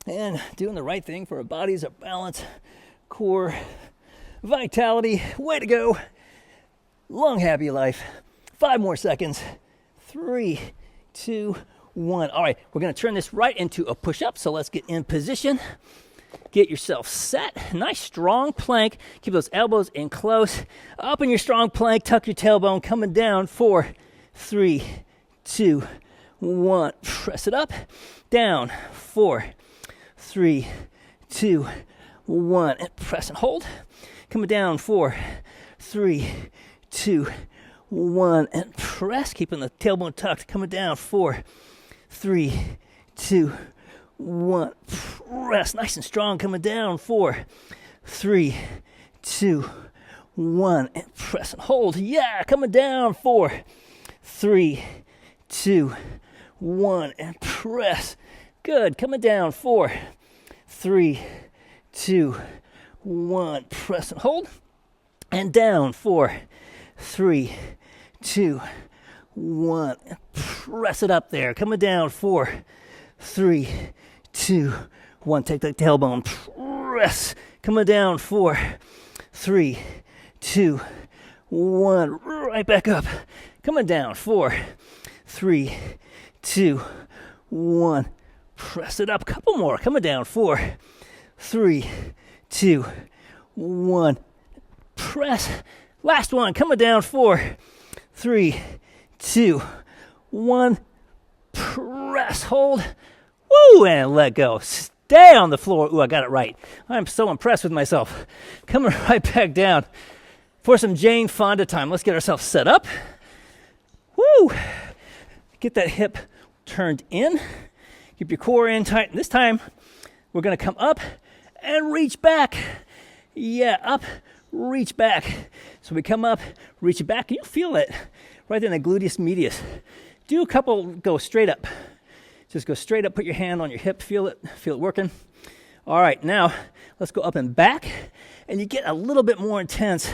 And doing the right thing for our bodies, our balance, core, vitality. Way to go. Long, happy life. 5 more seconds. 3, 2, 1. All right, we're going to turn this right into a push-up. So let's get in position. Get yourself set. Nice strong plank. Keep those elbows in close. Up in your strong plank. Tuck your tailbone. Coming down. 4, 3, 2, 1. Press it up. Down. 4, 3, 2, 1. And press and hold. Coming down. 4, 3, 2, 1. And press. Keeping the tailbone tucked. Coming down. 4, 3, 2, 1. Press. Nice and strong. Coming down. 4, 3, 2, 1. And press and hold. Yeah. Coming down. 4, 3, 2, 1. And press. Good. Coming down. 4, 3, 2, 1. Press and hold. And down. 4, 3, 2, 1. And press it up there. Coming down. 4, 3, 2, 1. Take the tailbone. Press. Coming down. 4, 3, 2, 1. Right back up. Coming down. 4, 3, 2, 1. Press it up. Couple more. Coming down. 4, 3, 2, 1. Press. Last one. Coming down. 4, 3, 2, 1. Press. Hold. Woo! And let go. Stay on the floor. Ooh, I got it right. I'm so impressed with myself. Coming right back down for some Jane Fonda time. Let's get ourselves set up. Woo! Get that hip turned in. Keep your core in tight. And this time, we're going to come up and reach back. Yeah, up, reach back. So we come up, reach it back. You feel it right there in the gluteus medius. Do a couple, go straight up. Just go straight up, put your hand on your hip, feel it working. All right, now let's go up and back. And you get a little bit more intense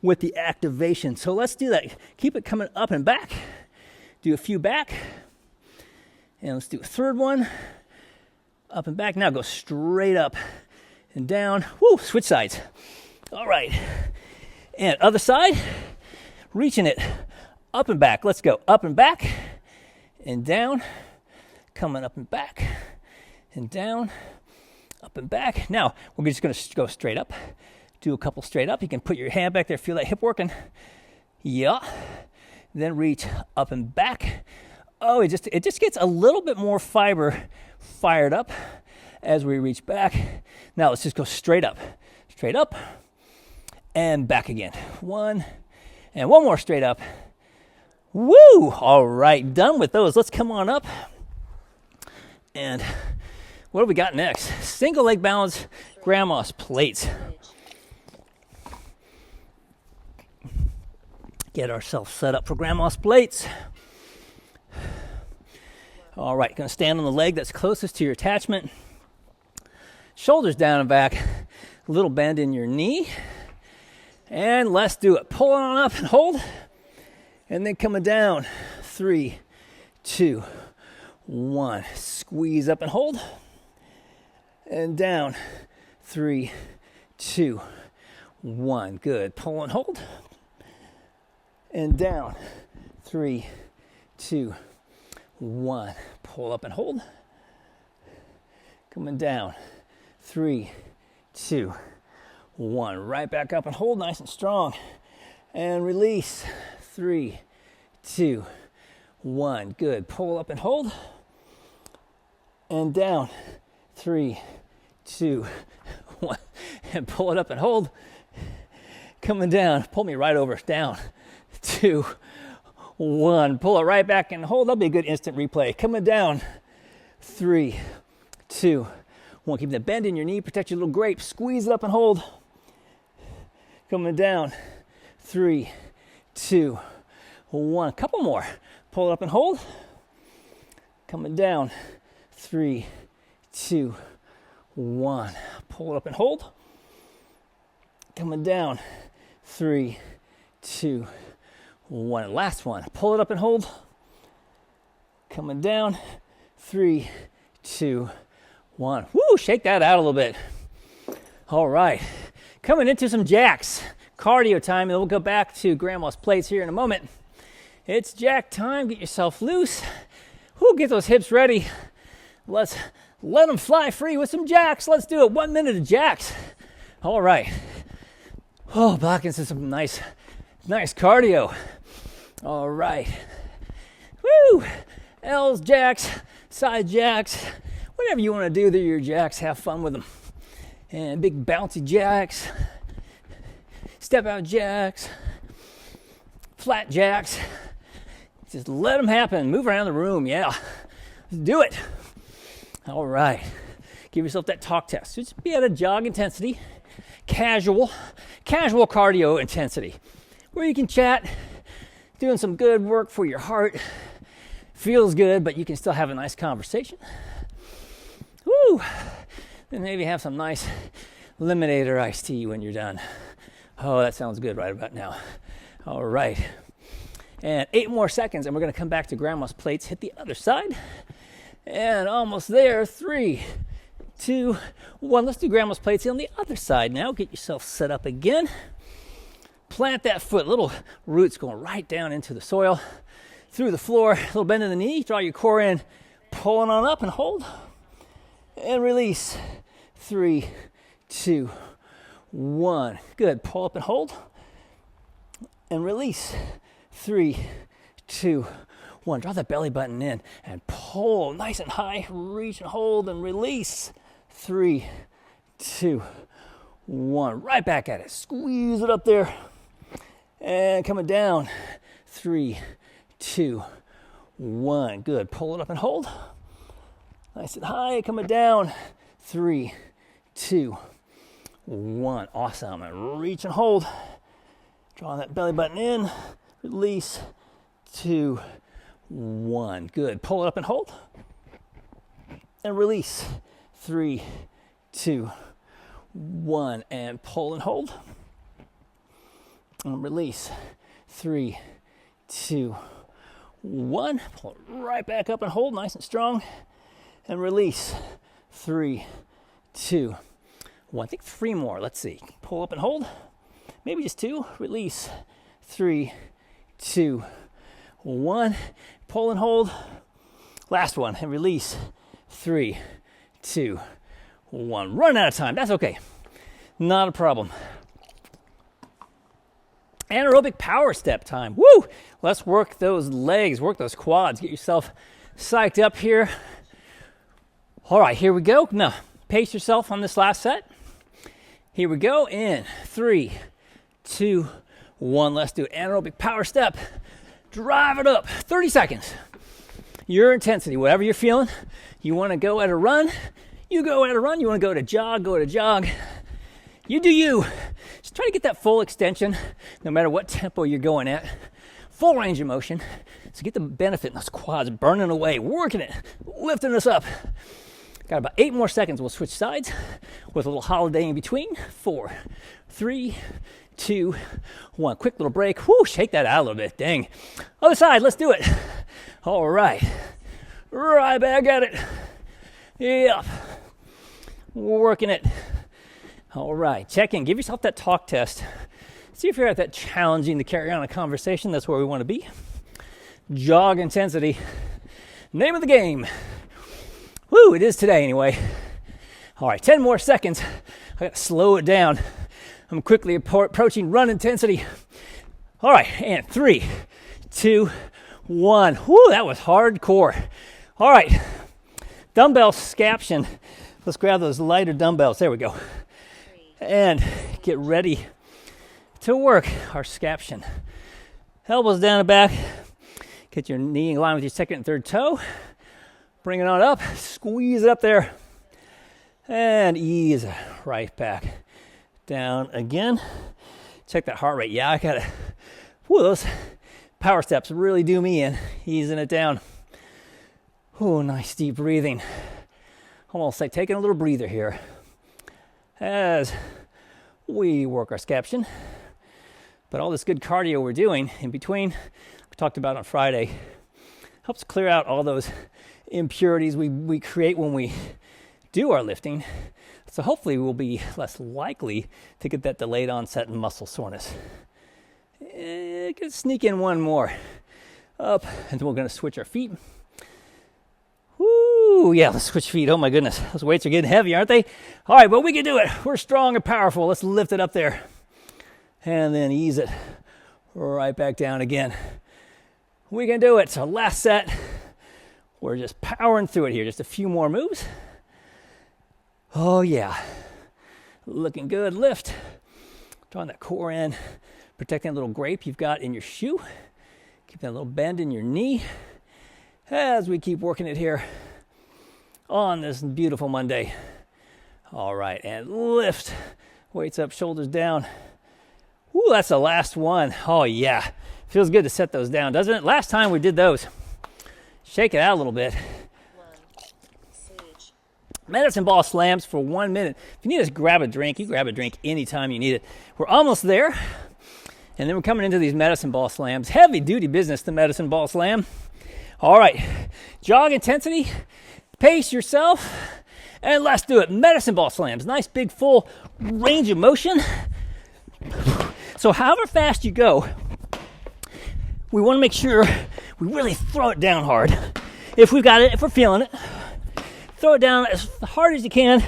with the activation. So let's do that. Keep it coming up and back. Do a few back. And let's do a third one. Up and back. Now go straight up and down. Woo, switch sides. All right. And other side. Reaching it up and back. Let's go up and back and down. Coming up and back and down. Up and back. Now, we're just going to go straight up. Do a couple straight up. You can put your hand back there. Feel that hip working. Yeah. Then reach up and back. Oh, it just gets a little bit more fiber fired up as we reach back. Now let's just go straight up, and back again. 1, and one more straight up. Woo! All right, done with those. Let's come on up. And what do we got next? Single leg balance, grandma's plates. Get ourselves set up for grandma's plates. All right, going to stand on the leg that's closest to your attachment. Shoulders down and back. A little bend in your knee. And let's do it. Pull on up and hold. And then coming down. 3, 2, 1. Squeeze up and hold. And down. 3, 2, 1. Good. Pull and hold. And down. 3, 2, 1. Pull up and hold. Coming down. 3, 2, 1. Right back up and hold nice and strong. And release. 3, 2, 1. Good. Pull up and hold. And down. 3, 2, 1. And pull it up and hold. Coming down. Pull me right over. Down. 2, 1. Pull it right back and hold. That'll be a good instant replay. Coming down. 3, 2, 1. Keep the bend in your knee. Protect your little grape. Squeeze it up and hold. Coming down. 3, 2, 1. Couple more. Pull it up and hold. Coming down. 3, 2, 1. Pull it up and hold. Coming down. 3, 2, 1. Last one. Pull it up and hold. Coming down. 3, 2, 1. Woo! Shake that out a little bit. All right. Coming into some jacks. Cardio time, and we'll go back to grandma's plates here in a moment. It's jack time. Get yourself loose. Woo, get those hips ready. Let's let them fly free with some jacks. Let's do it. 1 minute of jacks. All right. Oh, back into some nice cardio. All right. Woo! L's, jacks, side jacks, whatever you want to do, they're your jacks. Have fun with them. And big bouncy jacks. Step out jacks, flat jacks. Just let them happen. Move around the room. Yeah, let's do it. All right. Give yourself that talk test. Just be at a jog intensity, casual cardio intensity, where you can chat, doing some good work for your heart. Feels good, but you can still have a nice conversation. Woo! Then maybe have some nice lemonade or iced tea when you're done. Oh, that sounds good right about now. All right. And 8 more seconds, and we're going to come back to grandma's plates, hit the other side. And almost there. 3, 2, 1. Let's do grandma's plates on the other side now. Get yourself set up again. Plant that foot. Little roots going right down into the soil, through the floor. A little bend in the knee. Draw your core in. Pulling on up and hold. And release. 3, 2, 1. Good. Pull up and hold. And release. 3, 2, 1. Draw that belly button in and pull nice and high. Reach and hold and release. 3, 2, 1. Right back at it. Squeeze it up there. And coming down. 3, 2, 1. Good. Pull it up and hold. Nice and high. Coming down. 3, 2, 1. Awesome. And reach and hold. Draw that belly button in. Release. 2, 1. Good. Pull it up and hold. And release. 3, 2, 1. And pull and hold. And release. 3, 2, 1. Pull it right back up and hold nice and strong. And release. 3, 2, 1. I think 3 more. Let's see. Pull up and hold. Maybe just 2. Release. 3, 2, 1. Pull and hold. Last one. And release. 3, 2, 1. Run out of time. That's okay. Not a problem. Anaerobic power step time. Woo! Let's work those legs. Work those quads. Get yourself psyched up here. All right, here we go. Now, pace yourself on this last set. Here we go. In 3, 2, 1. Let's do it. Anaerobic power step. Drive it up. 30 seconds. Your intensity, whatever you're feeling. You want to go at a run, you go at a run. You want to go at a jog, go at a jog. You do you. Just try to get that full extension, no matter what tempo you're going at. Full range of motion. So get the benefit in those quads, burning away, working it, lifting us up. Got about 8 more seconds. We'll switch sides with a little holiday in between. 4, 3, 2, 1. Quick little break. Whoo, shake that out a little bit. Dang. Other side, let's do it. All right. Right back at it. Yep. Working it. All right. Check in. Give yourself that talk test. See if you're at that challenging to carry on a conversation. That's where we want to be. Jog intensity. Name of the game. Woo, it is today anyway. All right, 10 more seconds. I got to slow it down. I'm quickly approaching run intensity. All right, and 3, 2, 1. Whoo, that was hardcore. All right, dumbbell scaption. Let's grab those lighter dumbbells. There we go. And get ready to work our scaption. Elbows down and back. Get your knee in line with your second and third toe. Bring it on up. Squeeze it up there. And ease right back down again. Check that heart rate. Yeah, I got it. Whoa, those power steps really do me in. Easing it down. Oh, nice deep breathing. Almost like taking a little breather here as we work our scaption. But all this good cardio we're doing in between, we talked about on Friday, helps clear out all those impurities we create when we do our lifting. So hopefully we'll be less likely to get that delayed onset muscle soreness. Gonna sneak in one more. Up, and then we're gonna switch our feet. Woo, yeah, let's switch feet. Oh my goodness, those weights are getting heavy, aren't they? All right, but we can do it. We're strong and powerful. Let's lift it up there. And then ease it right back down again. We can do it. So last set, we're just powering through it here. Just a few more moves. Oh yeah, looking good. Lift, drawing that core in, protecting that little grape you've got in your shoe. Keep that little bend in your knee as we keep working it here on this beautiful Monday. All right, and lift, weights up, shoulders down. Ooh, that's the last one. Oh yeah, feels good to set those down, doesn't it? Last time we did those. Shake it out a little bit. Medicine ball slams for 1 minute. If you need to grab a drink, you grab a drink anytime you need it. We're almost there. And then we're coming into these medicine ball slams. Heavy duty business, the medicine ball slam. All right, jog intensity, pace yourself, and let's do it. Medicine ball slams, nice big full range of motion. So however fast you go, we want to make sure we really throw it down hard. If we've got it, if we're feeling it, throw it down as hard as you can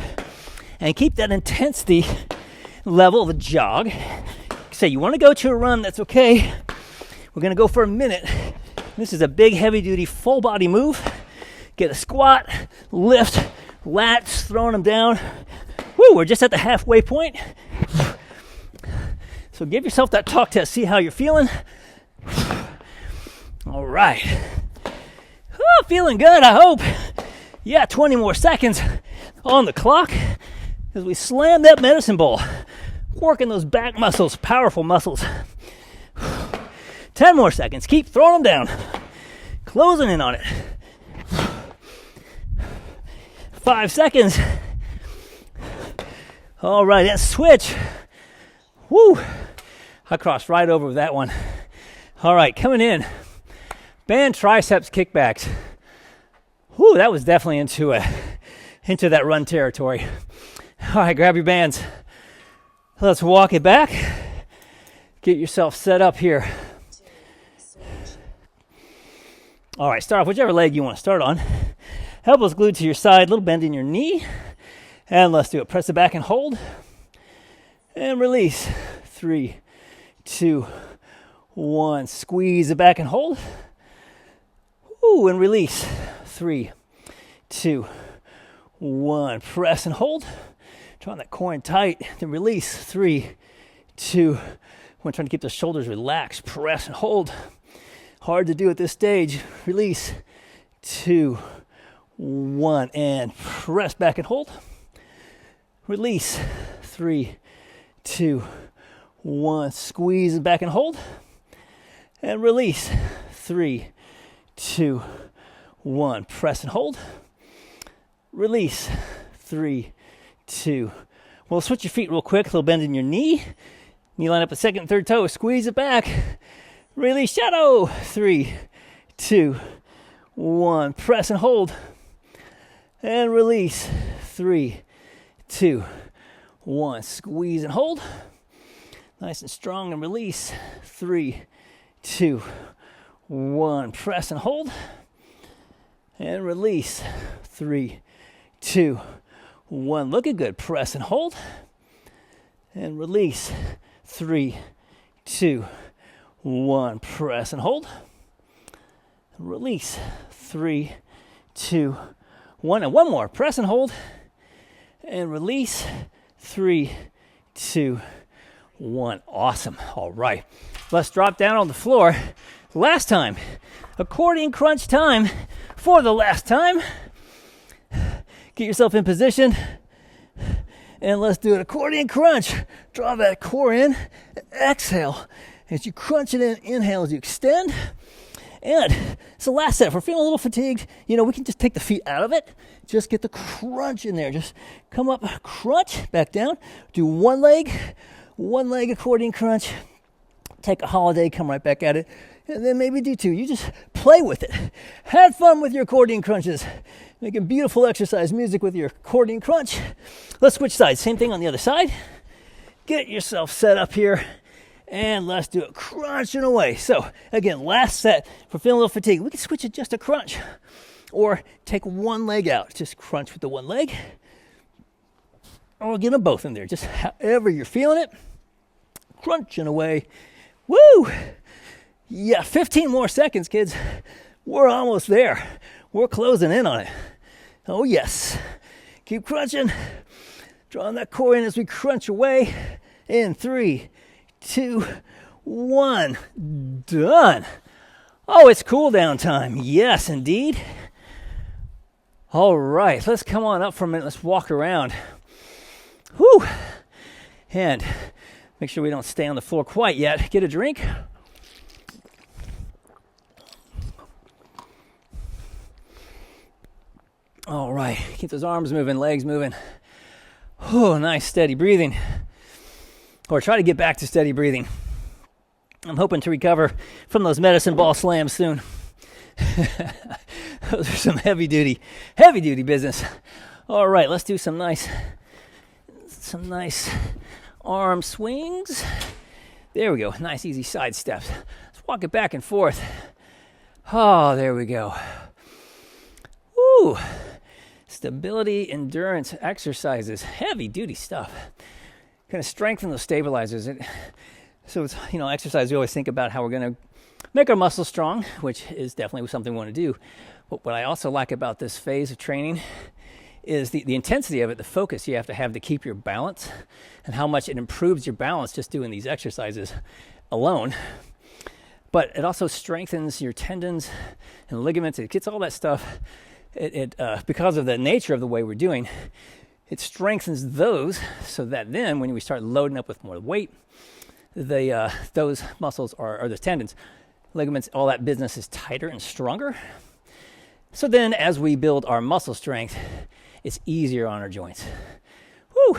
and keep that intensity level of a jog. Say you want to go to a run, that's okay. We're going to go for a minute. This is a big, heavy-duty, full-body move. Get a squat, lift, lats, throwing them down. Woo, we're just at the halfway point. So give yourself that talk test. See how you're feeling. All right. Oh, feeling good, I hope. Yeah, 20 more seconds on the clock as we slam that medicine ball. Working those back muscles, powerful muscles. 10 more seconds. Keep throwing them down. Closing in on it. 5 seconds. All right, and switch. Woo! I crossed right over with that one. All right, coming in. Band triceps kickbacks. Woo, that was definitely into that run territory. All right, grab your bands. Let's walk it back. Get yourself set up here. All right, start off whichever leg you want to start on. Elbows glued to your side, little bend in your knee. And let's do it. Press it back and hold. And release. 3, 2, 1. Squeeze it back and hold. Ooh, and release. 3, 2, 1. Press and hold. Drawing that core in tight. Then release. 3, 2, 1. Trying to keep the shoulders relaxed. Press and hold. Hard to do at this stage. Release. 2, 1. And press back and hold. Release. 3, 2, 1. Squeeze it back and hold. And release. 3, 2, 1. Press and hold. Release. 3, 2. Well, switch your feet real quick. A little bend in your knee. Knee line up the second and third toe. Squeeze it back. Release. Shadow. 3, 2, 1. Press and hold. And release. 3, 2, 1. Squeeze and hold. Nice and strong and release. 3, 2, 1. Press and hold. And release. 3, 2, 1. Looking good. Press and hold. and release. 3, 2, 1. Press and hold. Release. 3, 2, 1. And one more. Press and hold. And release. 3, 2, 1. Awesome. All right. Let's drop down on the floor. Last time. Accordion crunch time for the last time. Get yourself in position. And let's do an accordion crunch. Draw that core in. Exhale. As you crunch it in, inhale as you extend. And it's the last set. If we're feeling a little fatigued, we can just take the feet out of it. Just get the crunch in there. Just come up, crunch, back down. Do one leg accordion crunch. Take a holiday, come right back at it. And then maybe do 2. You just play with it. Have fun with your accordion crunches. Making beautiful exercise music with your accordion crunch. Let's switch sides. Same thing on the other side. Get yourself set up here. And let's do it. Crunching away. So, again, last set. If we're feeling a little fatigued, we can switch it just to crunch. Or take one leg out. Just crunch with the one leg. Or get them both in there. Just however you're feeling it. Crunching away. Woo! Yeah, 15 more seconds, kids. We're almost there. We're closing in on it. Oh, yes. Keep crunching. Drawing that core in as we crunch away. In 3, 2, 1. Done. Oh, it's cool down time. Yes, indeed. All right, let's come on up for a minute. Let's walk around. Whew. And make sure we don't stay on the floor quite yet. Get a drink. All right, keep those arms moving, legs moving. Oh, nice, steady breathing. Or try to get back to steady breathing. I'm hoping to recover from those medicine ball slams soon. Those are some heavy duty business. All right, let's do some nice arm swings. There we go. Nice, easy side steps. Let's walk it back and forth. Oh, there we go. Woo! Stability, endurance exercises. Heavy duty stuff. Kind of strengthen those stabilizers. So it's, exercise, we always think about how we're going to make our muscles strong, which is definitely something we want to do. But what I also like about this phase of training is the intensity of it, the focus you have to keep your balance, and how much it improves your balance just doing these exercises alone. But it also strengthens your tendons and ligaments. It gets all that stuff. It because of the nature of the way we're doing, it strengthens those so that then when we start loading up with more weight, those muscles or the tendons, ligaments, all that business is tighter and stronger. So then as we build our muscle strength, it's easier on our joints. Woo!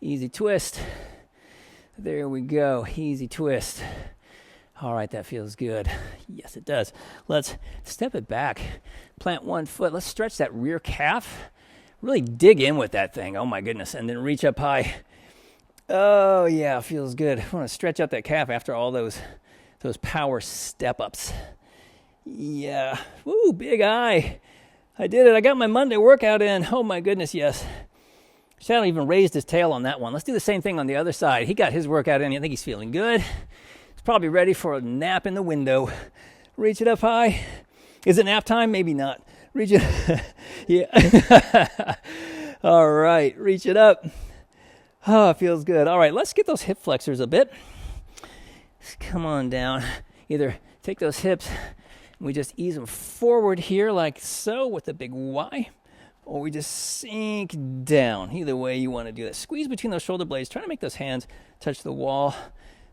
Easy twist. There we go. Easy twist. All right, that feels good. Yes, it does. Let's step it back. Plant one foot. Let's stretch that rear calf. Really dig in with that thing. Oh, my goodness. And then reach up high. Oh, yeah, feels good. I want to stretch out that calf after all those power step-ups. Yeah. Woo, big eye. I did it. I got my Monday workout in. Oh, my goodness, yes. Shadow even raised his tail on that one. Let's do the same thing on the other side. He got his workout in. I think he's feeling good. He's probably ready for a nap in the window. Reach it up high. Is it nap time? Maybe not. Reach it. Yeah. All right. Reach it up. Oh, it feels good. All right. Let's get those hip flexors a bit. Just come on down. Either take those hips and we just ease them forward here like so with the big Y, or we just sink down. Either way you want to do that. Squeeze between those shoulder blades. Try to make those hands touch the wall.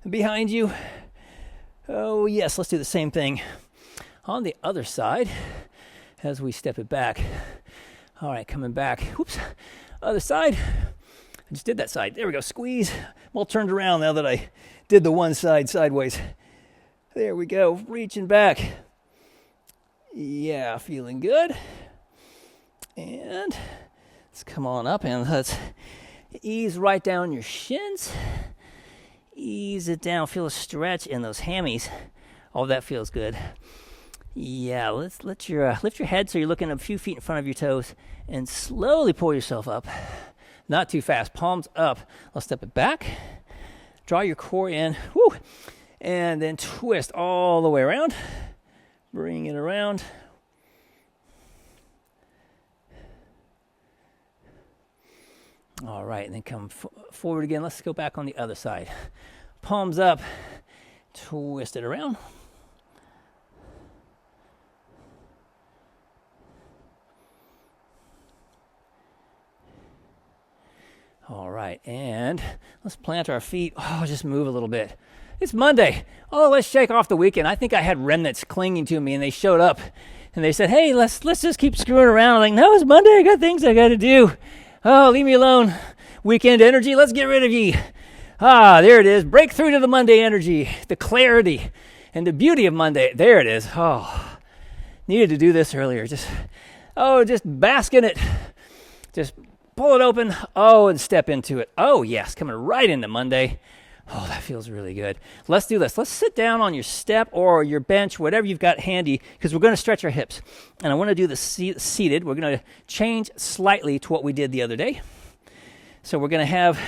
And behind you. Oh, yes. Let's do the same thing on the other side as we step it back. All right, coming back. Oops. Other side. I just did that side. There we go. Squeeze. I'm all turned around now that I did the one side sideways. There we go. Reaching back. Yeah, feeling good. And let's come on up and let's ease right down your shins. Ease it down. Feel a stretch in those hammies. Oh, that feels good. Yeah, let's lift your head so you're looking a few feet in front of your toes and slowly pull yourself up. not too fast. Palms up. Let's step it back. Draw your core in. Woo. And then twist all the way around. Bring it around. All right, and then come forward again. Let's go back on the other side. Palms up. Twist it around. All right, and let's plant our feet. Oh, just move a little bit. It's Monday. Oh, let's shake off the weekend. I think I had remnants clinging to me, and they showed up, and they said, "Hey, let's just keep screwing around." I'm like, no, it's Monday. I got things I got to do. Oh, leave me alone. Weekend energy. Let's get rid of ye. Ah, there it is. Breakthrough to the Monday energy, the clarity, and the beauty of Monday. There it is. Oh, needed to do this earlier. Just bask in it. Just pull it open, and step into it. Oh, yes, coming right into Monday. Oh, that feels really good. Let's do this. Let's sit down on your step or your bench, whatever you've got handy, because we're going to stretch our hips. And I want to do the seated. We're going to change slightly to what we did the other day. So we're going to have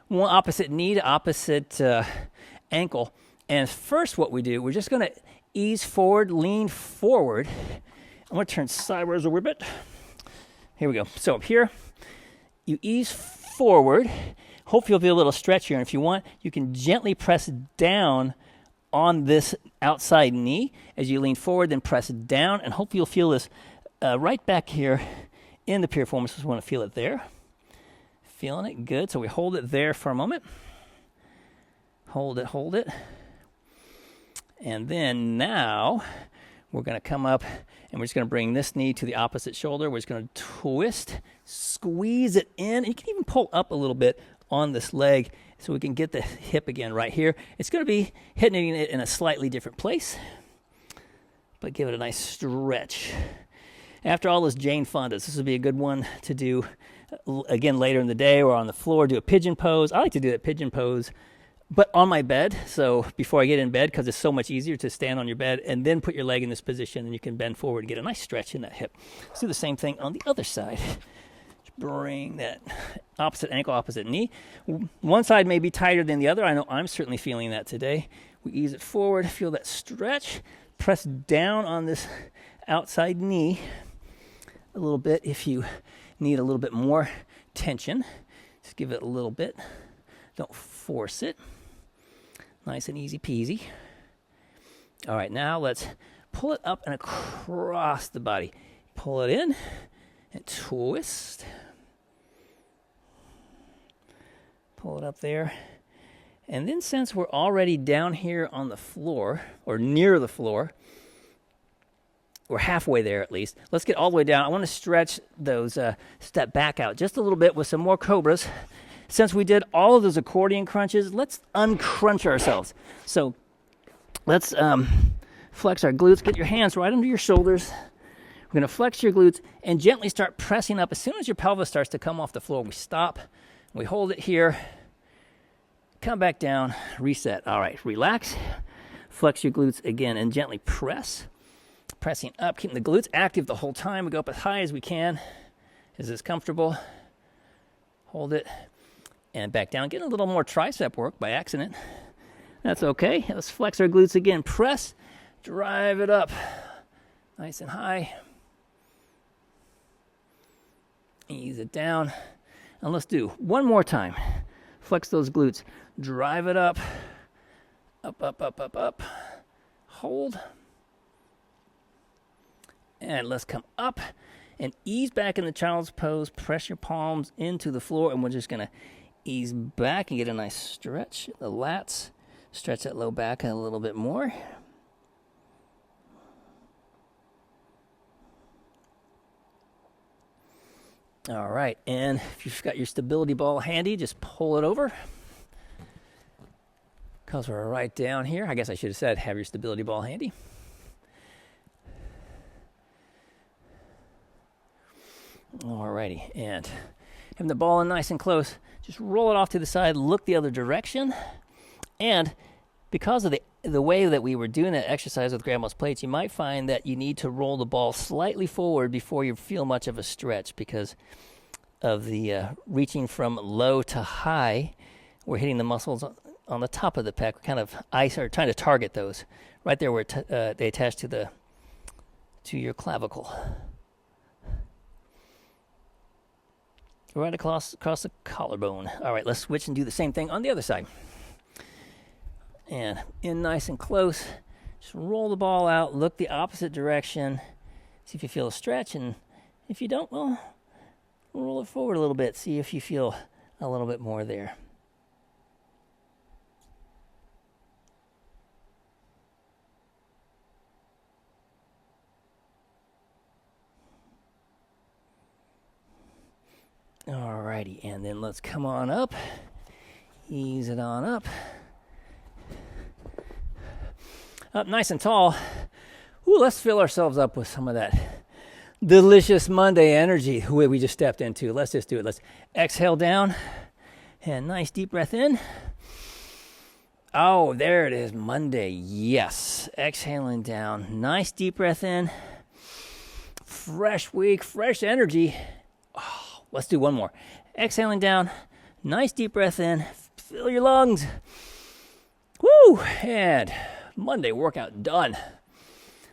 one opposite knee to opposite ankle. And first what we do, we're just going to ease forward, lean forward. I'm going to turn sideways a little bit. Here we go. So up here. You ease forward. Hopefully you'll feel a little stretch here. And if you want, you can gently press down on this outside knee as you lean forward, then press down. And hopefully you'll feel this right back here in the piriformis. Just want to feel it there. Feeling it? Good. So we hold it there for a moment. Hold it. And then now we're going to come up and we're just going to bring this knee to the opposite shoulder. We're just going to twist, squeeze it in. And you can even pull up a little bit on this leg so we can get the hip again right here. It's going to be hitting it in a slightly different place, but give it a nice stretch. After all those Jane Fondas, this would be a good one to do again later in the day or on the floor. Do a pigeon pose. I like to do that pigeon pose, but on my bed. So before I get in bed, because it's so much easier to stand on your bed and then put your leg in this position, and you can bend forward and get a nice stretch in that hip. Let's do the same thing on the other side. Just bring that opposite ankle, opposite knee. One side may be tighter than the other. I know I'm certainly feeling that today. We ease it forward, feel that stretch. Press down on this outside knee a little bit if you need a little bit more tension. Just give it a little bit. Don't force it. Nice and easy peasy. All right, now let's pull it up and across the body. Pull it in and twist. Pull it up there. And then since we're already down here on the floor, or near the floor, we're halfway there at least. Let's get all the way down. I want to stretch those, step back out just a little bit with some more cobras. Since we did all of those accordion crunches, let's uncrunch ourselves. So let's flex our glutes. Get your hands right under your shoulders. We're going to flex your glutes and gently start pressing up. As soon as your pelvis starts to come off the floor, we stop. We hold it here. Come back down. Reset. All right, relax. Flex your glutes again and gently press. Pressing up, keeping the glutes active the whole time. We go up as high as we can. Is this comfortable? Hold it. And back down. Getting a little more tricep work by accident. That's okay. Let's flex our glutes again. Press. Drive it up. Nice and high. Ease it down. And let's do one more time. Flex those glutes. Drive it up. Up, up, up, up, up. Hold. And let's come up and ease back in the child's pose. Press your palms into the floor, and we're just going to ease back and get a nice stretch. The lats. Stretch that low back a little bit more. All right, and if you've got your stability ball handy, just pull it over. Because we're right down here. I guess I should have said have your stability ball handy. Alrighty, and having the ball in nice and close, just roll it off to the side, look the other direction, and because of the way that we were doing that exercise with grandma's plates, you might find that you need to roll the ball slightly forward before you feel much of a stretch, because of the reaching from low to high. We're hitting the muscles on the top of the pec. We're kind of trying to target those right there where they attach to your clavicle. Right across the collarbone. All right, let's switch and do the same thing on the other side. And in nice and close. Just roll the ball out, look the opposite direction. See if you feel a stretch, and if you don't, well, roll it forward a little bit. See if you feel a little bit more there. Alrighty, and then let's come on up. Ease it on up. Up nice and tall. Ooh, let's fill ourselves up with some of that delicious Monday energy we just stepped into. Let's just do it. Let's exhale down and nice deep breath in. Oh, there it is, Monday. Yes. Exhaling down. Nice deep breath in. Fresh week, fresh energy. Oh, let's do one more. Exhaling down. Nice deep breath in. Fill your lungs. Woo! And Monday workout done.